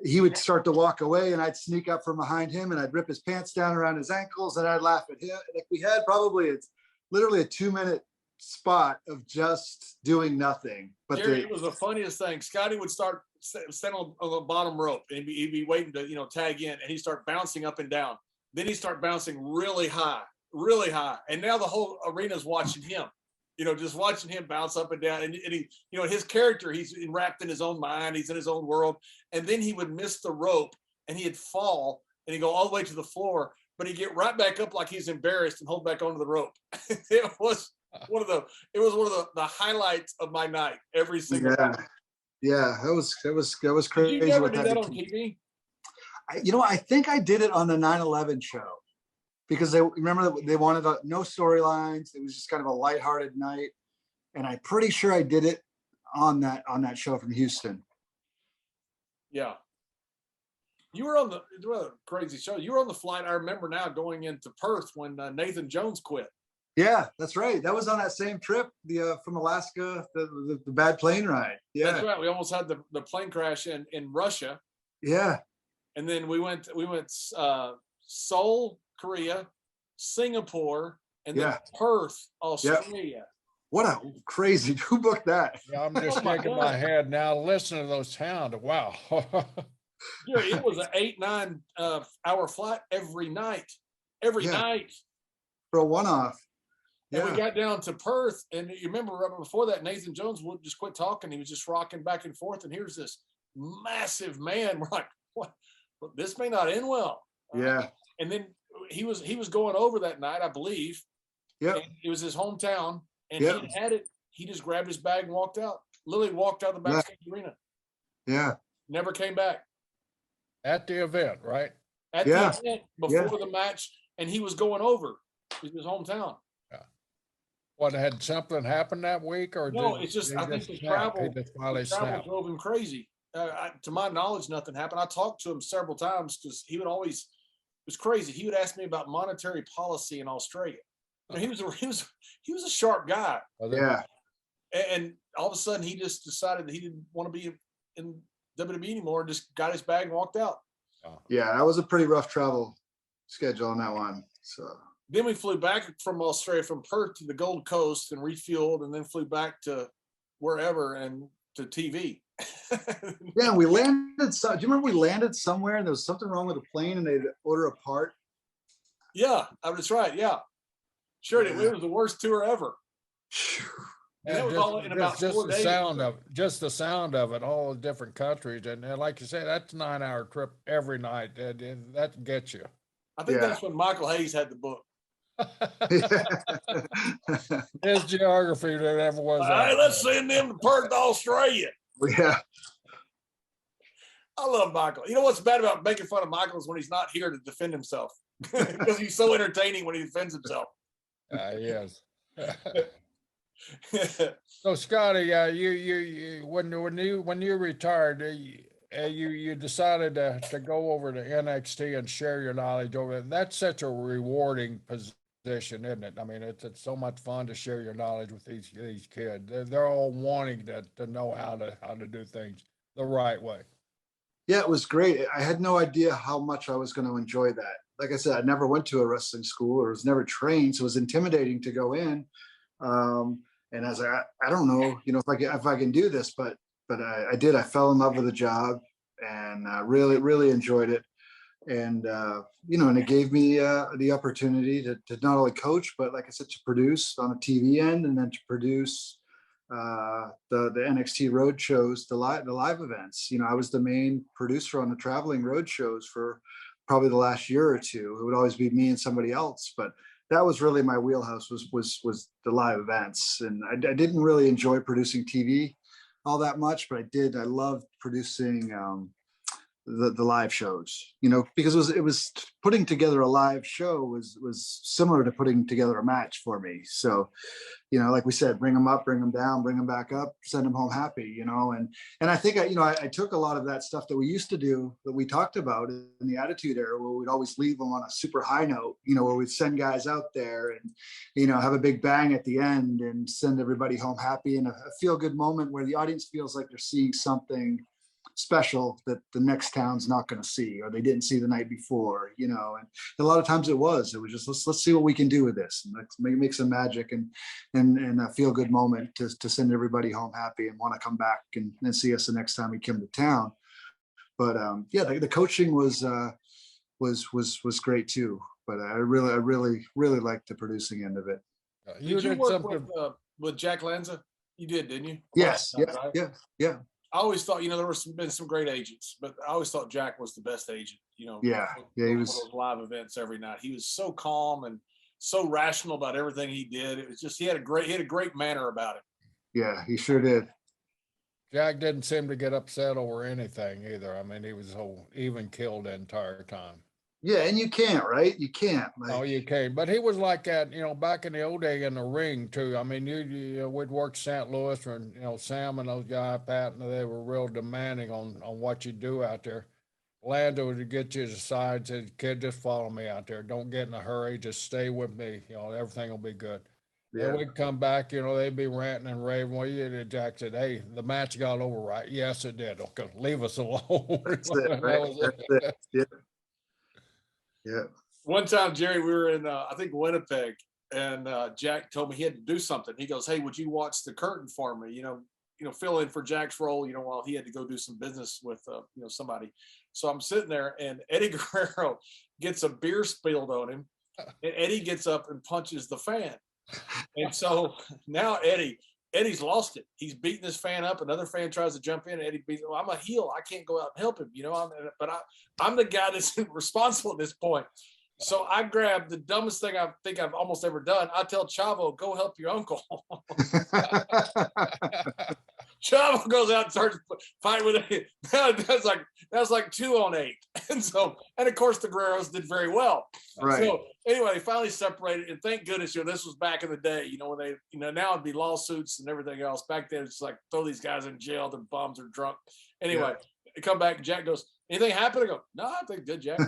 [SPEAKER 2] he would start to walk away, and I'd sneak up from behind him, and I'd rip his pants down around his ankles, and I'd laugh at him. Like, we had it's literally a 2-minute spot of just doing nothing. But
[SPEAKER 1] Jerry, it was the funniest thing. Scotty would start stand on the bottom rope, and he'd be waiting to tag in, and he'd start bouncing up and down. Then he'd start bouncing really high, and now the whole arena's watching him. Just watching him bounce up and down, and he, his character, he's wrapped in his own mind, he's in his own world, and then he would miss the rope, and he'd fall, and he'd go all the way to the floor, but he'd get right back up like he's embarrassed and hold back onto the rope. It was one of the highlights of my night every single time.
[SPEAKER 2] Yeah, that was crazy.
[SPEAKER 1] Did you ever do that on TV?
[SPEAKER 2] I think I did it on the 9/11 show, because they wanted no storylines. It was just kind of a lighthearted night, and I'm pretty sure I did it on that show from Houston.
[SPEAKER 1] Yeah, you were on the crazy show. You were on the flight. I remember now going into Perth when Nathan Jones quit.
[SPEAKER 2] Yeah, that's right. That was on that same trip, from Alaska, the bad plane ride. Yeah,
[SPEAKER 1] that's right. We almost had the plane crash in Russia.
[SPEAKER 2] Yeah,
[SPEAKER 1] and then we went Seoul, Korea, Singapore, and then Perth, Australia.
[SPEAKER 2] Yep. What a crazy! Who booked that?
[SPEAKER 3] Yeah, I'm just shaking my head now. Listen to those sounds. Wow.
[SPEAKER 1] Yeah, it was an 8-9 hour flight every night. Every night
[SPEAKER 2] for a one-off.
[SPEAKER 1] And we got down to Perth, and you remember right before that, Nathan Jones would just quit talking. He was just rocking back and forth, and here's this massive man. We're like, what? This may not end well.
[SPEAKER 2] Yeah.
[SPEAKER 1] And then he was going over that night, I believe.
[SPEAKER 2] Yeah.
[SPEAKER 1] It was his hometown, and he had it. He just grabbed his bag and walked out. Literally walked out of the backstage arena.
[SPEAKER 2] Yeah.
[SPEAKER 1] Never came back.
[SPEAKER 3] At the event, right?
[SPEAKER 1] At the event before the match, and he was going over. It was his hometown.
[SPEAKER 3] What, had something happened that week, or
[SPEAKER 1] no? It's just I think the travel drove him crazy. To my knowledge, nothing happened. I talked to him several times because he would always, it was crazy. He would ask me about monetary policy in Australia. He was a sharp guy.
[SPEAKER 2] Yeah.
[SPEAKER 1] And all of a sudden, he just decided that he didn't want to be in WWE anymore. And just got his bag and walked out.
[SPEAKER 2] Yeah, that was a pretty rough travel schedule on that one. So.
[SPEAKER 1] Then we flew back from Australia, from Perth to the Gold Coast, and refueled, and then flew back to wherever and to TV.
[SPEAKER 2] Yeah, we landed. Do you remember we landed somewhere and there was something wrong with the plane and they'd order a part?
[SPEAKER 1] Yeah, that's right. Yeah, sure. It was the worst tour ever. And that was
[SPEAKER 3] just,
[SPEAKER 1] all in about
[SPEAKER 3] just
[SPEAKER 1] 4
[SPEAKER 3] the
[SPEAKER 1] days.
[SPEAKER 3] just the sound of it, all the different countries, and like you said, that's a 9-hour trip every night. That gets you.
[SPEAKER 1] I think
[SPEAKER 2] Yeah.
[SPEAKER 1] that's when Michael Hayes had the book.
[SPEAKER 3] His geography that ever was.
[SPEAKER 1] All right, let's send them to Perth, Australia.
[SPEAKER 2] Yeah.
[SPEAKER 1] I love Michael. You know what's bad about making fun of Michael is when he's not here to defend himself, because he's so entertaining when he defends himself.
[SPEAKER 3] Yes. So Scotty, you when you retired, you decided to go over to NXT and share your knowledge over there. That's such a rewarding position, isn't it? I mean, it's so much fun to share your knowledge with these kids. They're all wanting to know how to do things the right way.
[SPEAKER 2] Yeah, it was great. I had no idea how much I was going to enjoy that. Like I said, I never went to a wrestling school or was never trained, so it was intimidating to go in. And I was like, I don't know, if I can do this, but I did. I fell in love with the job and really enjoyed it. And and it gave me the opportunity to not only coach, but like I said, to produce on a TV end, and then to produce the NXT road shows, the live events. I was the main producer on the traveling road shows for probably the last year or two. It would always be me and somebody else, but that was really my wheelhouse, was the live events. And I didn't really enjoy producing TV all that much, but I loved producing the live shows, because it was putting together a live show was similar to putting together a match for me. So, like we said, bring them up, bring them down, bring them back up, send them home happy, and I think I took a lot of that stuff that we used to do, that we talked about in the Attitude Era, where we'd always leave them on a super high note, where we'd send guys out there and, have a big bang at the end and send everybody home happy, and a feel good moment where the audience feels like they're seeing something special that the next town's not going to see, or they didn't see the night before, and a lot of times it was just, let's see what we can do with this, and let's make some magic and a feel good moment to send everybody home happy and want to come back and see us the next time we come to town. But the coaching was great too, but I really liked the producing end of it.
[SPEAKER 1] Did you work with Jack Lanza? You did, didn't you?
[SPEAKER 2] Yes. Yeah.
[SPEAKER 1] I always thought, there was been some great agents, but I always thought Jack was the best agent.
[SPEAKER 2] Yeah, he was
[SPEAKER 1] those live events every night. He was so calm and so rational about everything he did. It was just he had a great manner about it.
[SPEAKER 2] Yeah, he sure did.
[SPEAKER 3] Jack didn't seem to get upset over anything either. I mean, he was so even killed the entire time.
[SPEAKER 2] Yeah, and you can't, right? You can't.
[SPEAKER 3] Oh, you can't. But he was like that, back in the old day in the ring too. I mean, we'd work St. Louis, and Sam and those guys, Pat, and they were real demanding on what you do out there. Lanza would get you aside and said, "Kid, just follow me out there. Don't get in a hurry. Just stay with me. Everything will be good." Yeah. And we'd come back, they'd be ranting and raving. Well, Jack said, "Hey, the match got over, right?" "Yes, it did." "Okay, leave us alone."
[SPEAKER 2] That's it, right? That's it. Yeah. Yeah.
[SPEAKER 1] One time, Jerry, we were in, I think, Winnipeg, and Jack told me he had to do something. He goes, "Hey, would you watch the curtain for me? Fill in for Jack's role, while he had to go do some business with, somebody." So I'm sitting there, and Eddie Guerrero gets a beer spilled on him, and Eddie gets up and punches the fan. And so now Eddie's lost it. He's beating this fan up. Another fan tries to jump in. And Eddie beats him. "Well, I'm a heel. I can't go out and help him, I'm the guy that's responsible at this point." So I grabbed the dumbest thing I think I've almost ever done. I tell Chavo, "Go help your uncle." Chavo goes out and starts fighting with it. That's like 2 on 8. And of course the Guerreros did very well.
[SPEAKER 2] Right.
[SPEAKER 1] So anyway, they finally separated, and thank goodness, this was back in the day, when they, now it'd be lawsuits and everything else. Back then it's like, throw these guys in jail, their bums are drunk. Anyway, They come back, and Jack goes, "Anything happened?" I go, "No, I think good, Jack."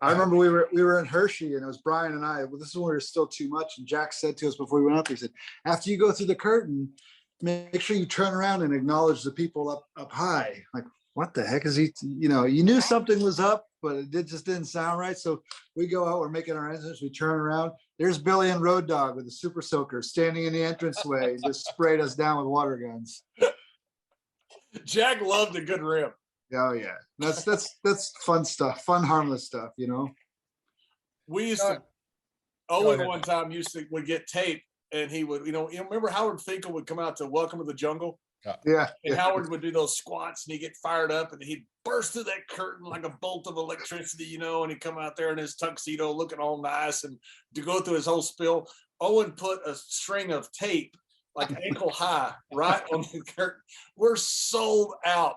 [SPEAKER 2] I remember we were in Hershey, and it was Brian and I. Well, this is when we were still too much. And Jack said to us before we went up, he said, "After you go through the curtain, make sure you turn around and acknowledge the people up high." Like, what the heck is he? You knew something was up, but it just didn't sound right. So we go out, we're making our entrance, we turn around. There's Billy and Road Dogg with a super soaker standing in the entranceway and just sprayed us down with water guns.
[SPEAKER 1] Jack loved a good rim.
[SPEAKER 2] Oh yeah, that's fun stuff, fun harmless stuff,
[SPEAKER 1] We used to Owen one time would get tape, and he would, remember Howard Finkel would come out to Welcome to the Jungle?
[SPEAKER 2] Yeah.
[SPEAKER 1] And Howard would do those squats, and he'd get fired up, and he'd burst through that curtain like a bolt of electricity, and he'd come out there in his tuxedo looking all nice, and to go through his whole spill. Owen put a string of tape, like ankle high, right on the curtain. We're sold out.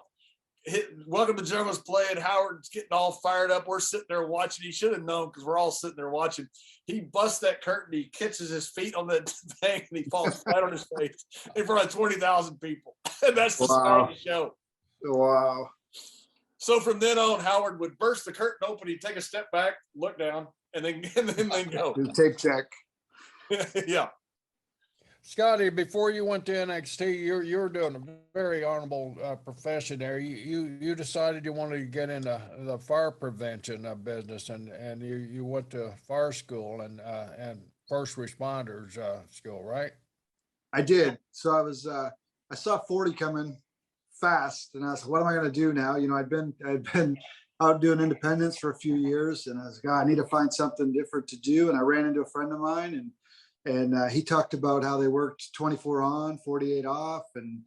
[SPEAKER 1] Welcome to Jungle's playing. Howard's getting all fired up. We're sitting there watching. He should have known, because we're all sitting there watching. He busts that curtain. He catches his feet on that thing, and he falls flat on his face in front of 20,000 people. And that's the start of the show.
[SPEAKER 2] Wow.
[SPEAKER 1] So from then on, Howard would burst the curtain open. He'd take a step back, look down, and then go.
[SPEAKER 2] Do tape check.
[SPEAKER 1] Yeah.
[SPEAKER 3] Scotty, before you went to NXT, you're doing a very honorable profession there. You decided you wanted to get into the fire prevention business, and you went to fire school and first responders school, right?
[SPEAKER 2] I did. So I saw 40 coming fast, and I was like, what am I going to do now? I'd been out doing independence for a few years, and I was like, God, I need to find something different to do. And I ran into a friend of mine, and he talked about how they worked 24 on, 48 off, and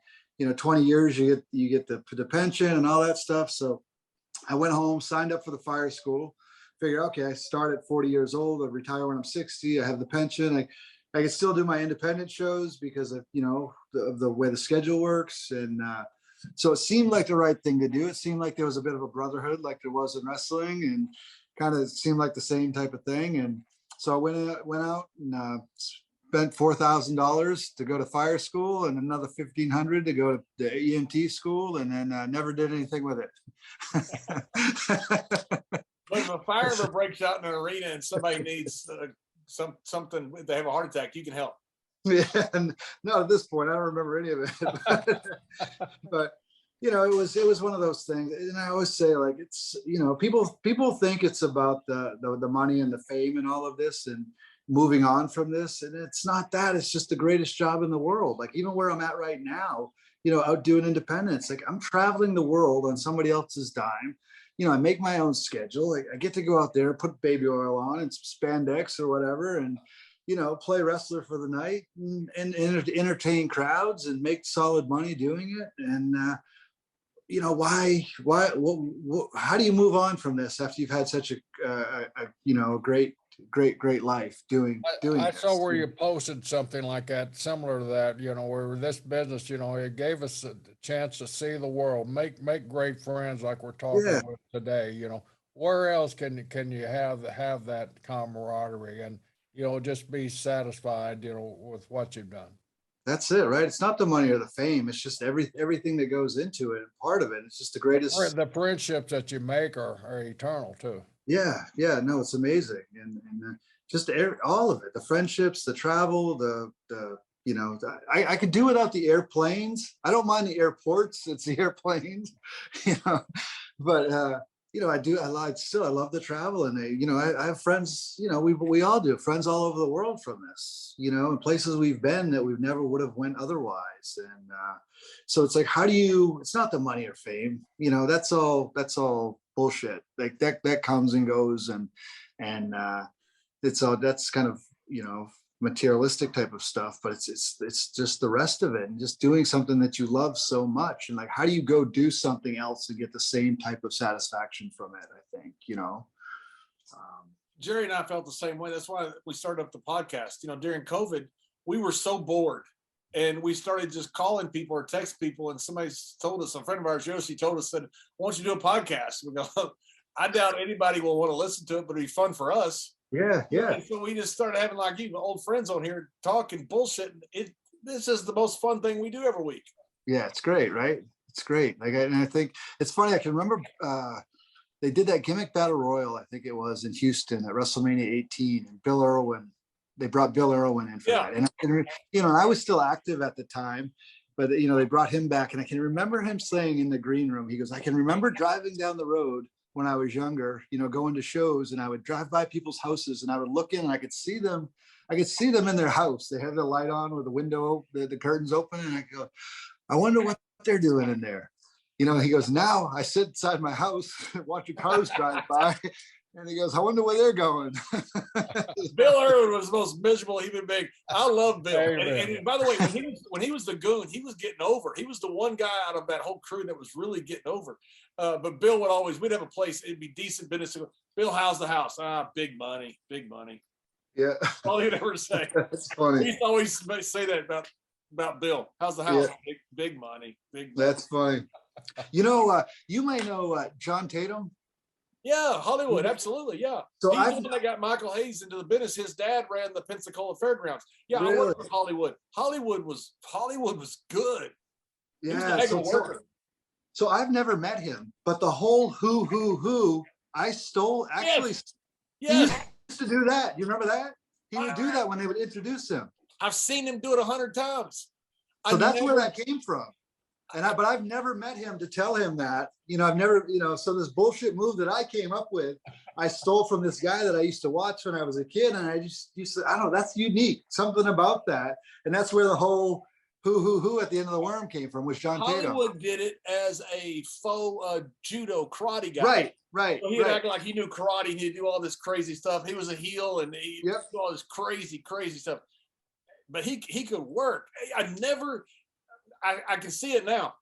[SPEAKER 2] 20 years you get the pension and all that stuff. So I went home, signed up for the fire school, figured, okay, I start at 40 years old, I retire when I'm 60, I have the pension, I can still do my independent shows because of the way the schedule works. And so it seemed like the right thing to do. It seemed like there was a bit of a brotherhood like there was in wrestling, and kind of seemed like the same type of thing. And so I went out and spent $4,000 to go to fire school, and another $1,500 to go to the EMT school, and then never did anything with it.
[SPEAKER 1] But if a fire ever breaks out in an arena and somebody needs something, they have a heart attack, you can help.
[SPEAKER 2] Yeah, no, at this point, I don't remember any of it. But it was one of those things. And I always say, like, it's, people think it's about the money and the fame and all of this and moving on from this. And it's not that. It's just the greatest job in the world. Like, even where I'm at right now, out doing independence, like, I'm traveling the world on somebody else's dime. I make my own schedule. I get to go out there, put baby oil on and spandex or whatever, and play wrestler for the night and entertain crowds and make solid money doing it. And why how do you move on from this after you've had such a great life doing
[SPEAKER 3] I
[SPEAKER 2] this?
[SPEAKER 3] saw where you posted something like that, similar to that, where this business, it gave us a chance to see the world, make great friends like we're talking with today. Where else can you have that camaraderie and just be satisfied, with what you've done?
[SPEAKER 2] That's it, right? It's not the money or the fame. It's just everything that goes into it. And part of it, it's just the greatest.
[SPEAKER 3] The friendships that you make are eternal too.
[SPEAKER 2] Yeah. No, it's amazing. And just all of it, the friendships, the travel, I could do without the airplanes. I don't mind the airports. It's the airplanes, but, I love the travel, and I have friends, we all do, friends all over the world from this, in places we've been that we never would have went otherwise. And so it's like, it's not the money or fame, that's all bullshit. Like that comes and goes, and that's kind of, materialistic type of stuff, but it's just the rest of it, and just doing something that you love so much. And like, how do you go do something else and get the same type of satisfaction from it? I think,
[SPEAKER 1] Jerry and I felt the same way. That's why we started up the podcast. During COVID, we were so bored, and we started just calling people or text people. And somebody told us, a friend of ours, Yoshi, told us, said, why don't you do a podcast? We go, I doubt anybody will want to listen to it, but it'd be fun for us.
[SPEAKER 2] Yeah.
[SPEAKER 1] And so we just started having, like, old friends on here talking bullshit. This is the most fun thing we do every week.
[SPEAKER 2] Yeah, it's great, right? It's great. And I think it's funny. I can remember they did that gimmick battle royal, I think it was in Houston at WrestleMania 18, and Bill Irwin. They brought Bill Irwin in for that, and I was still active at the time, but they brought him back, and I can remember him saying in the green room, he goes, I can remember driving down the road when I was younger, going to shows, and I would drive by people's houses, and I would look in, and I could see them in their house. They have the light on with the window, the curtains open, and I go, I wonder what they're doing in there. He goes, now I sit inside my house watching cars drive by, And he goes, I wonder where they're going.
[SPEAKER 1] Bill Irwin was the most miserable human being. I love Bill.
[SPEAKER 3] Amen.
[SPEAKER 1] And by the way, when he was the goon, he was getting over. He was the one guy out of that whole crew that was really getting over. But Bill would always, we'd have a place, it'd be decent business. Bill, how's the house? Big money, big money.
[SPEAKER 2] Yeah.
[SPEAKER 1] All he'd ever say.
[SPEAKER 2] That's funny.
[SPEAKER 1] He used to always say that about Bill. How's the house?
[SPEAKER 2] Yeah.
[SPEAKER 1] Big money. Big money.
[SPEAKER 2] That's funny. You know, you may know John Tatum.
[SPEAKER 1] Yeah, Hollywood, absolutely, yeah.
[SPEAKER 2] So
[SPEAKER 1] He's
[SPEAKER 2] I've-
[SPEAKER 1] the one that got Michael Hayes into the business. His dad ran the Pensacola Fairgrounds. Yeah, I
[SPEAKER 2] Really?
[SPEAKER 1] worked with Hollywood. Hollywood was good. He was a
[SPEAKER 2] Yeah.
[SPEAKER 1] heck of a worker.
[SPEAKER 2] So I've never met him, but the whole who I stole actually.
[SPEAKER 1] Yes,
[SPEAKER 2] He used to do that. You remember that? He would do that when they would introduce him.
[SPEAKER 1] I've seen him do it 100 times.
[SPEAKER 2] So that's where that came from. But I've never met him to tell him that. I've never, so this bullshit move that I came up with, I stole from this guy that I used to watch when I was a kid. And I just used to, I don't know, that's unique. Something about that. And that's where the whole who at the end of the worm came from, was John Tatum.
[SPEAKER 1] Hollywood did it as a faux judo karate guy.
[SPEAKER 2] Right.
[SPEAKER 1] So he'd act like he knew karate and he'd do all this crazy stuff. He was a heel and he
[SPEAKER 2] Yep.
[SPEAKER 1] do all this crazy stuff. But he could work. I can see it now.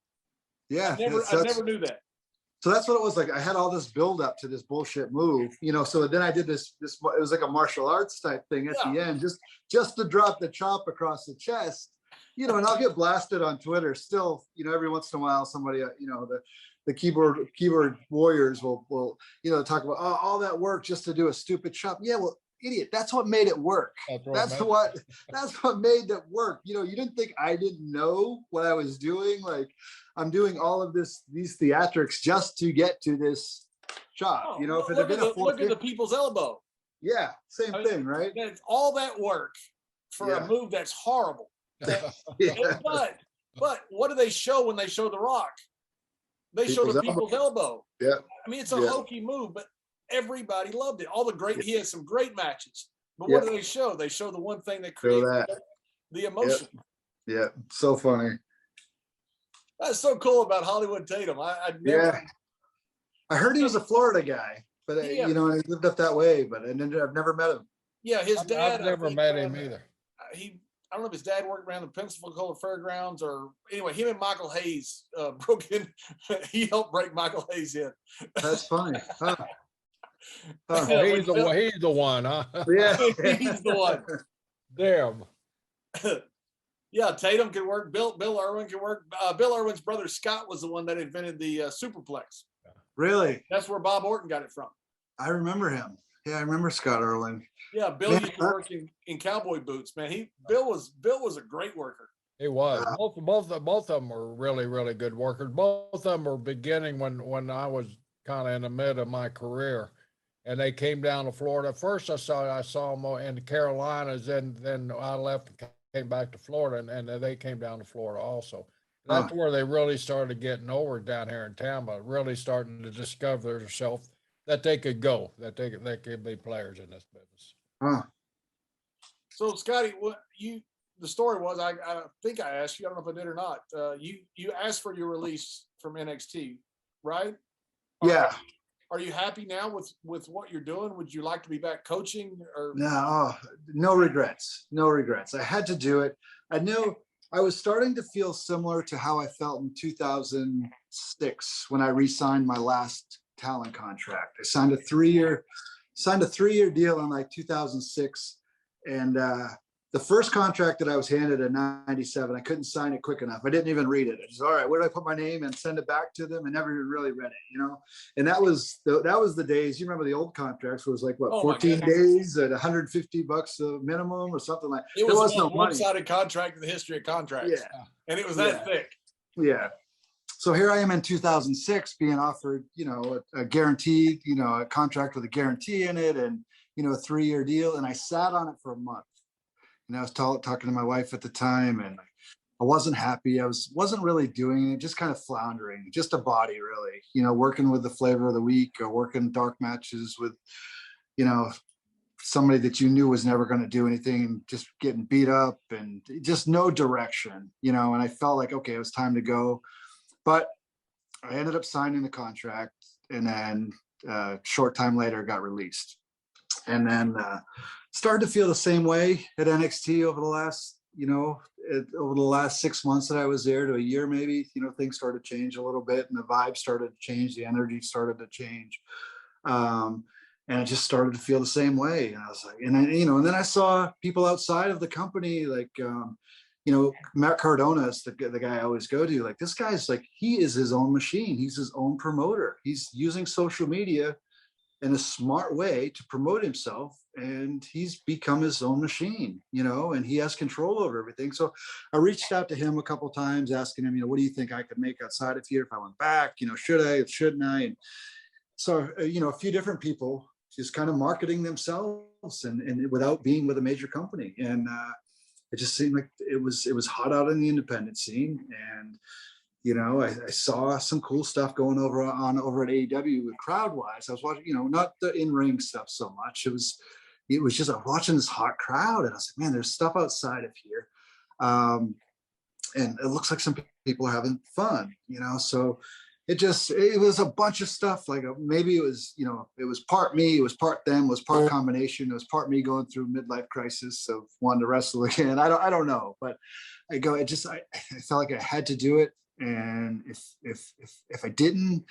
[SPEAKER 2] Yeah.
[SPEAKER 1] I never knew that.
[SPEAKER 2] So that's what it was like. I had all this build up to this bullshit move, so then I did this, it was like a martial arts type thing at the end, just to drop the chop across the chest, and I'll get blasted on Twitter still, every once in a while, somebody, the keyboard warriors will talk about all that work just to do a stupid chop. Yeah, well, idiot, that's what made it work. That's what made that work. You didn't think I didn't know what I was doing. Like, I'm doing all of these theatrics just to get to this chop. If it had been
[SPEAKER 1] look at the people's elbow.
[SPEAKER 2] Yeah, same thing, right?
[SPEAKER 1] That's all that work for a move that's horrible.
[SPEAKER 2] Yeah.
[SPEAKER 1] But what do they show when they show The Rock? They show the people's elbow.
[SPEAKER 2] Yeah.
[SPEAKER 1] I mean, it's a hokey move, but everybody loved it. He has some great matches. But what do they show? They show the one thing that creates the emotion.
[SPEAKER 2] Yeah, so funny.
[SPEAKER 1] That's so cool about Hollywood Tatum. I
[SPEAKER 2] heard he was a Florida guy, but he lived up that way. But I've never met him.
[SPEAKER 1] Yeah, his dad.
[SPEAKER 3] I've never met him either.
[SPEAKER 1] I don't know if his dad worked around the Pensacola Fairgrounds or anyway. Him and Michael Hayes broke in. He helped break Michael Hayes in.
[SPEAKER 2] That's funny. Huh.
[SPEAKER 3] He's the one, huh?
[SPEAKER 2] Yeah,
[SPEAKER 1] he's the one.
[SPEAKER 3] Damn.
[SPEAKER 1] Yeah, Tatum can work. Bill Irwin can work. Bill Irwin's brother Scott was the one that invented the superplex.
[SPEAKER 2] Really?
[SPEAKER 1] That's where Bob Orton got it from.
[SPEAKER 2] I remember him. Yeah, I remember Scott Irwin.
[SPEAKER 1] Yeah, Bill used to work in cowboy boots. Man, Bill was a great worker.
[SPEAKER 3] He was. Both of them were really, really good workers. Both of them were beginning when I was kind of in the mid of my career, and they came down to Florida. First, I saw them in the Carolinas, and then I left and came back to Florida, and they came down to Florida also. That's where they really started getting over down here in Tampa, really starting to discover themselves that they could go, that they could be players in this business.
[SPEAKER 2] Huh.
[SPEAKER 1] So, Scotty, the story was, I think I asked you, I don't know if I did or not. You asked for your release from NXT, right?
[SPEAKER 2] Yeah.
[SPEAKER 1] Are you happy now with what you're doing? Would you like to be back coaching? Or
[SPEAKER 2] No regrets. No regrets. I had to do it. I knew I was starting to feel similar to how I felt in 2006 when I re-signed my last talent contract. I signed a three-year deal in like 2006, and the first contract that I was handed in 97, I couldn't sign it quick enough. I didn't even read it. I just, all right, where do I put my name and send it back to them? I never even really read it, And that was the days. You remember the old contracts was like what, 14 days at $150 a minimum or something like.
[SPEAKER 1] It was
[SPEAKER 2] no
[SPEAKER 1] one-sided contract in the history of contracts.
[SPEAKER 2] Yeah,
[SPEAKER 1] and it was that thick.
[SPEAKER 2] Yeah. So here I am in 2006 being offered, a guaranteed, a contract with a guarantee in it, and a 3-year deal, and I sat on it for a month. And I was talking to my wife at the time, and I wasn't happy. I wasn't really doing it, just kind of floundering, just a body really, working with the flavor of the week or working dark matches with, somebody that you knew was never going to do anything, and just getting beat up and just no direction, and I felt like, okay, it was time to go. But I ended up signing the contract, and then short time later got released. And then started to feel the same way at NXT over the last, over the last 6 months that I was there to a year, maybe, things started to change a little bit, and the vibe started to change, the energy started to change. And I just started to feel the same way. And I was like, and then I saw people outside of the company, like, Matt Cardona is the guy I always go to. Like, this guy's like, he is his own machine. He's his own promoter. He's using social media in a smart way to promote himself, and he's become his own machine, and he has control over everything. So I reached out to him a couple of times, asking him, what do you think I could make outside of here if I went back? Should I, shouldn't I? And so, a few different people just kind of marketing themselves and without being with a major company. And it just seemed like it was hot out in the independent scene. And I saw some cool stuff going over at AEW with crowd wise. I was watching, not the in-ring stuff so much. It was just watching this hot crowd, and I was like, man, there's stuff outside of here. And it looks like some people are having fun, so it was a bunch of stuff. Like maybe it was, it was part me, it was part them, it was part combination. It was part me going through midlife crisis of wanting to wrestle again. I don't know, but I felt like I had to do it. And if I didn't,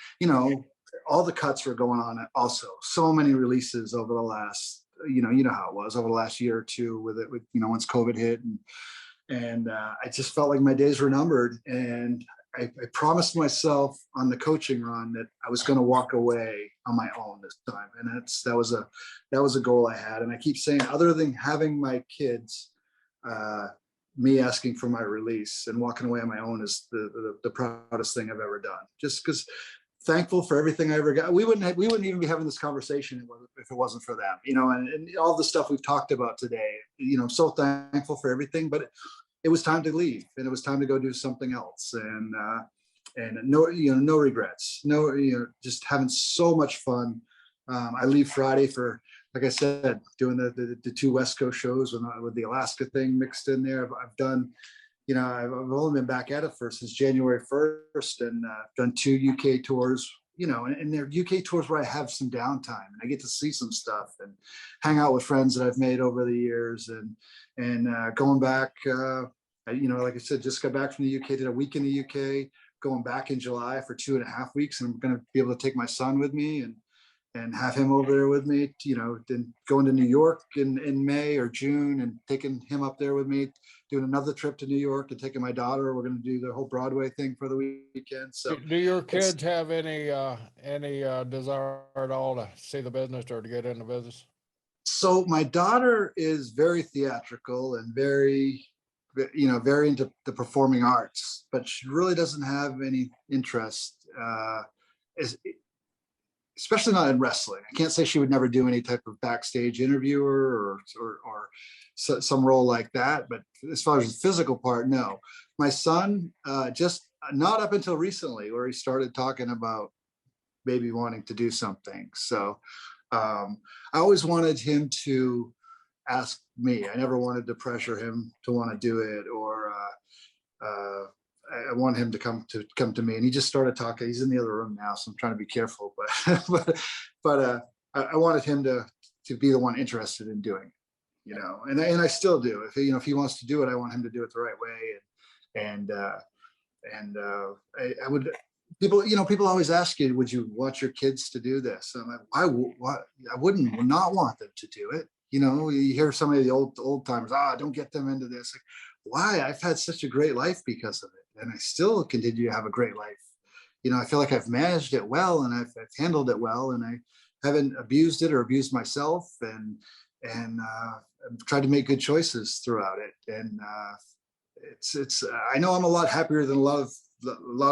[SPEAKER 2] all the cuts were going on. Also, so many releases over the last, how it was over the last year or two with once COVID hit, and I just felt like my days were numbered. And I promised myself on the coaching run that I was going to walk away on my own this time, and that was a goal I had. And I keep saying, other than having my kids, me asking for my release and walking away on my own is the proudest thing I've ever done. Just because thankful for everything I ever got. We wouldn't even be having this conversation if it wasn't for them, and all the stuff we've talked about today. So thankful for everything, but it was time to leave, and it was time to go do something else. And no regrets, just having so much fun. I leave Friday for, like I said, doing the two West Coast shows with the Alaska thing mixed in there. I've done, I've only been back at it since January 1st, and done 2 UK tours, and they're UK tours where I have some downtime and I get to see some stuff and hang out with friends that I've made over the years, and going back, like I said, just got back from the UK, did a week in the UK, going back in July for 2.5 weeks, and I'm going to be able to take my son with me and have him over there with me, then going to New York in May or June and taking him up there with me, doing another trip to New York and taking my daughter. We're going to do the whole Broadway thing for the weekend. So
[SPEAKER 3] do your kids have any desire at all to see the business or to get into business?
[SPEAKER 2] So my daughter is very theatrical and very into the performing arts, but she really doesn't have any interest, especially not in wrestling. I can't say she would never do any type of backstage interviewer or some role like that, but as far as the physical part, no. My son, just not up until recently, where he started talking about maybe wanting to do something. So I always wanted him to ask me. I never wanted to pressure him to want to do it, or I want him to come to me. And he just started talking. He's in the other room now, so I'm trying to be careful. But I wanted him to be the one interested in doing it, and I still do. If he wants to do it, I want him to do it the right way. And I would. People always ask you, would you want your kids to do this? And I'm like, I wouldn't not want them to do it. You hear some of the old timers, don't get them into this. Like, why? I've had such a great life because of it, and I still continue to have a great life. I feel like I've managed it well, and I've handled it well, and I haven't abused it or abused myself, and I've tried to make good choices throughout it. And it's I know I'm a lot happier than a lot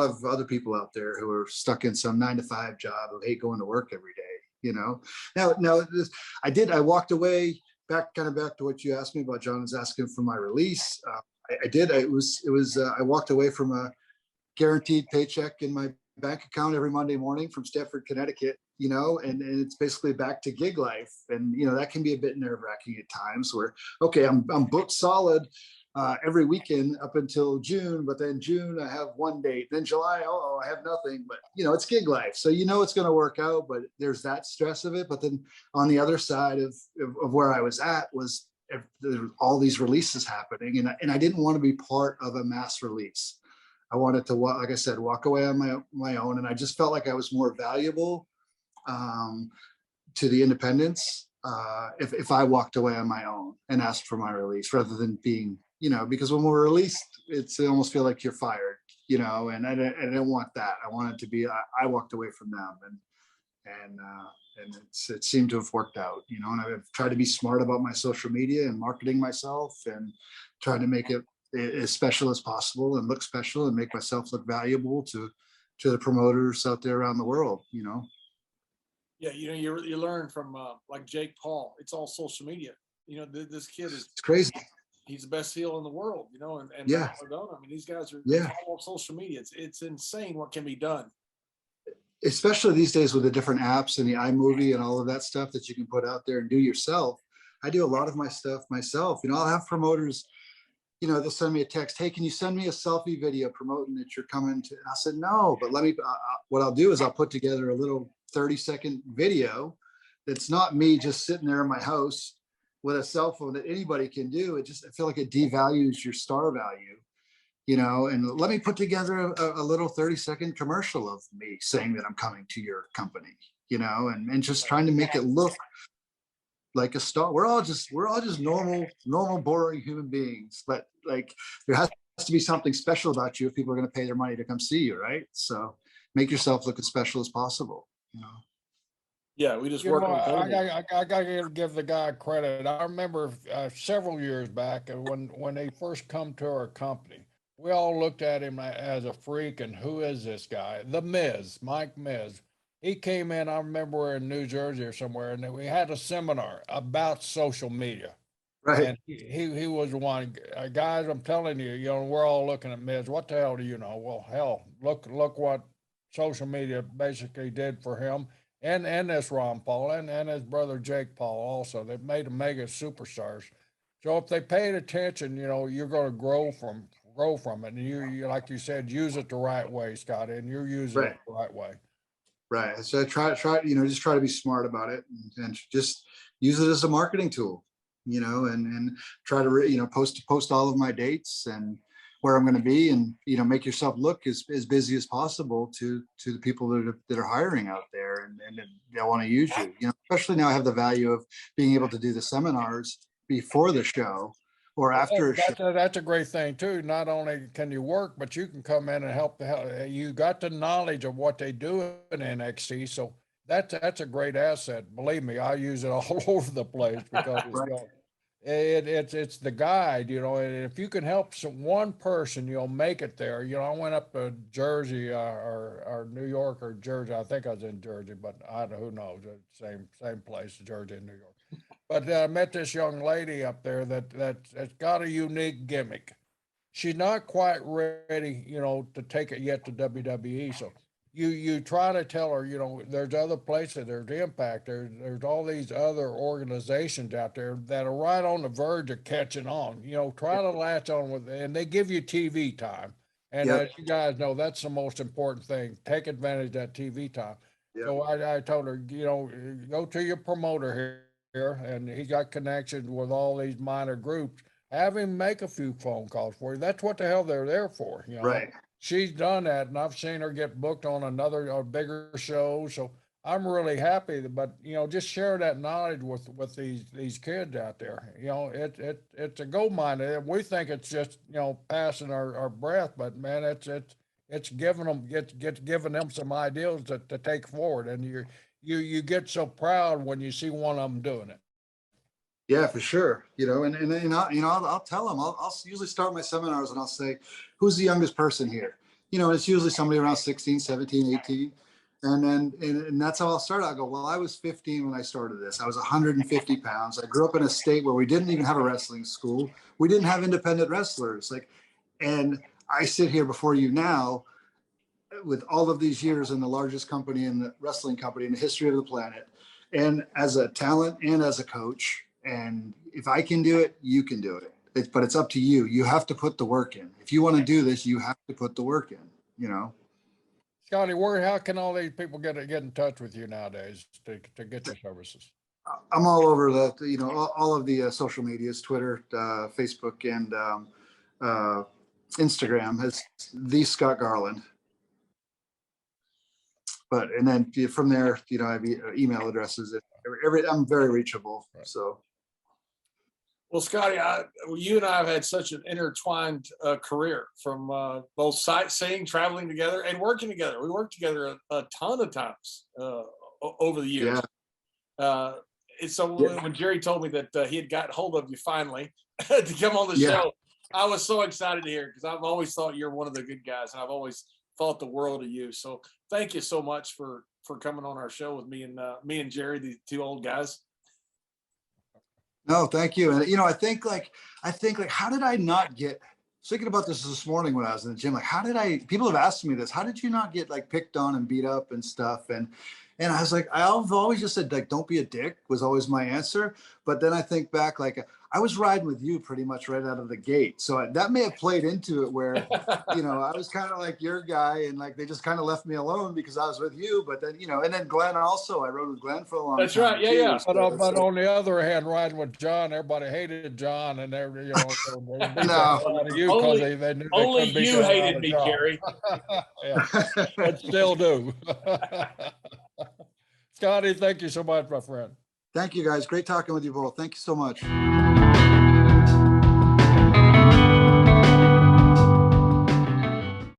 [SPEAKER 2] of other people out there who are stuck in some 9-to-5 job who hate going to work every day. Now I walked away back to what you asked me about. John was asking for my release. I did. I walked away from a guaranteed paycheck in my bank account every Monday morning from Stamford, Connecticut, and it's basically back to gig life. And, that can be a bit nerve wracking at times where, okay, I'm booked solid every weekend up until June. But then June, I have one date. Then July, I have nothing. But, it's gig life. So it's going to work out, but there's that stress of it. But then on the other side of where I was at was all these releases happening. And I didn't want to be part of a mass release. I wanted to, like I said, walk away on my own. And I just felt like I was more valuable to the independents if I walked away on my own and asked for my release, rather than being, because when we're released, it almost feel like you're fired, and I didn't want that. I wanted to be, I walked away from them, and it seemed to have worked out, and I've tried to be smart about my social media and marketing myself and trying to make it as special as possible and look special and make myself look valuable to the promoters out there around the world,
[SPEAKER 1] Yeah, you learn from like Jake Paul. It's all social media. This kid is,
[SPEAKER 2] It's crazy.
[SPEAKER 1] He's the best heel in the world. And
[SPEAKER 2] Yeah.
[SPEAKER 1] Cardona. I mean, these guys are
[SPEAKER 2] Yeah.
[SPEAKER 1] all on social media. It's insane what can be done.
[SPEAKER 2] Especially these days with the different apps and the iMovie and all of that stuff that you can put out there and do yourself. I do a lot of my stuff myself. I'll have promoters, they'll send me a text. Hey, can you send me a selfie video promoting that you're coming to? And I said, no, but what I'll do is I'll put together a little 30-second video that's not me just sitting there in my house with a cell phone that anybody can do. I feel like it devalues your star value, and let me put together a little 30-second commercial of me saying that I'm coming to your company, and just trying to make it look like a star. We're all just normal, boring human beings, but like there has to be something special about you if people are going to pay their money to come see you, right? So make yourself look as special as possible.
[SPEAKER 1] Yeah, we just work on
[SPEAKER 3] I gotta give the guy credit. I remember several years back when they first come to our company, we all looked at him as a freak, and who is this guy? The Miz, Mike Miz. He came in, I remember we're in New Jersey or somewhere, and we had a seminar about social media.
[SPEAKER 2] Right.
[SPEAKER 3] And he was one, guys, I'm telling you, we're all looking at Miz. What the hell do you know? Well, hell, look what social media basically did for him and this Ron Paul and his brother Jake Paul also. They've made them mega superstars. So if they paid attention, you're going to grow from it. And you like you said, use it the right way, Scotty, and you're using it the right way.
[SPEAKER 2] Right. So I try, just try to be smart about it and just use it as a marketing tool, and try to, post all of my dates and where I'm going to be, and, make yourself look as busy as possible to the people that are hiring out there and they want to use you, especially now I have the value of being able to do the seminars before the show or after a show.
[SPEAKER 3] That's a great thing too. Not only can you work, but you can come in and help. You got the knowledge of what they do in NXT, so that's a great asset. Believe me, I use it all over the place because
[SPEAKER 2] Right.
[SPEAKER 3] it's the guide, and if you can help one person, you'll make it there. I went up to Jersey or New York or Jersey. I think I was in Jersey, but who knows? Same place, Jersey and New York. But I met this young lady up there that's got a unique gimmick. She's not quite ready, to take it yet to WWE. So you try to tell her, there's other places, there's Impact, there's all these other organizations out there that are right on the verge of catching on. Try to latch on and they give you TV time. And as you guys know, that's the most important thing. Take advantage of that TV time. Yep. So I told her, go to your promoter here, and he got connections with all these minor groups. Have him make a few phone calls for you. That's what the hell they're there for.
[SPEAKER 2] Right.
[SPEAKER 3] She's done that, and I've seen her get booked on a bigger show. So I'm really happy. But just share that knowledge with these kids out there. It's a gold mine. We think it's just passing our breath, but man, it's giving them some ideas to take forward, and you get so proud when you see one of them doing it.
[SPEAKER 2] Yeah, for sure. I'll tell them, I'll usually start my seminars and I'll say, who's the youngest person here? It's usually somebody around 16, 17, 18. And that's how I'll start. I'll go, well, I was 15 when I started this. I was 150 pounds. I grew up in a state where we didn't even have a wrestling school. We didn't have independent wrestlers. And I sit here before you now with all of these years in the largest company in the wrestling company in the history of the planet. And as a talent and as a coach, and if I can do it, you can do it. but it's up to you. You have to put the work in. If you want to do this, you have to put the work in, you know?
[SPEAKER 3] Scotty, how can all these people get in touch with you nowadays to get your services?
[SPEAKER 2] I'm all over all of the social medias, Twitter, Facebook, and Instagram as the Scott Garland. And then from there, I have email addresses. I'm very reachable.
[SPEAKER 3] Right.
[SPEAKER 2] So.
[SPEAKER 1] Well, Scotty, you and I have had such an intertwined career, from both sightseeing, traveling together, and working together. We worked together a ton of times over the years.
[SPEAKER 2] Yeah.
[SPEAKER 1] And so when Jerry told me that he had got hold of you finally to come on the show, I was so excited to hear it, because I've always thought you're one of the good guys, and I've always thought the world of you. So thank you so much for coming on our show with me and Jerry, the two old guys.
[SPEAKER 2] No, thank you. And I think how did I not get, thinking about this morning when I was in the gym, like people have asked me this, how did you not get like picked on and beat up and stuff? And I was like, I've always just said, like, don't be a dick was always my answer. But then I think back, like, I was riding with you pretty much right out of the gate. So that may have played into it where, I was kind of like your guy, and like, they just kind of left me alone because I was with you. But then, and then Glenn also, I rode with Glenn for a long time.
[SPEAKER 1] That's right. Yeah, yeah.
[SPEAKER 3] But on the other hand, riding with John, everybody hated John, and they beat the hell out of you because they knew they
[SPEAKER 1] only
[SPEAKER 3] couldn't beat
[SPEAKER 1] you
[SPEAKER 3] the hell out
[SPEAKER 1] hated
[SPEAKER 3] of
[SPEAKER 1] me,
[SPEAKER 3] John.
[SPEAKER 1] Jerry.
[SPEAKER 3] Yeah, and still do. Scotty, thank you so much, my friend.
[SPEAKER 2] Thank you, guys. Great talking with you both. Thank you so much.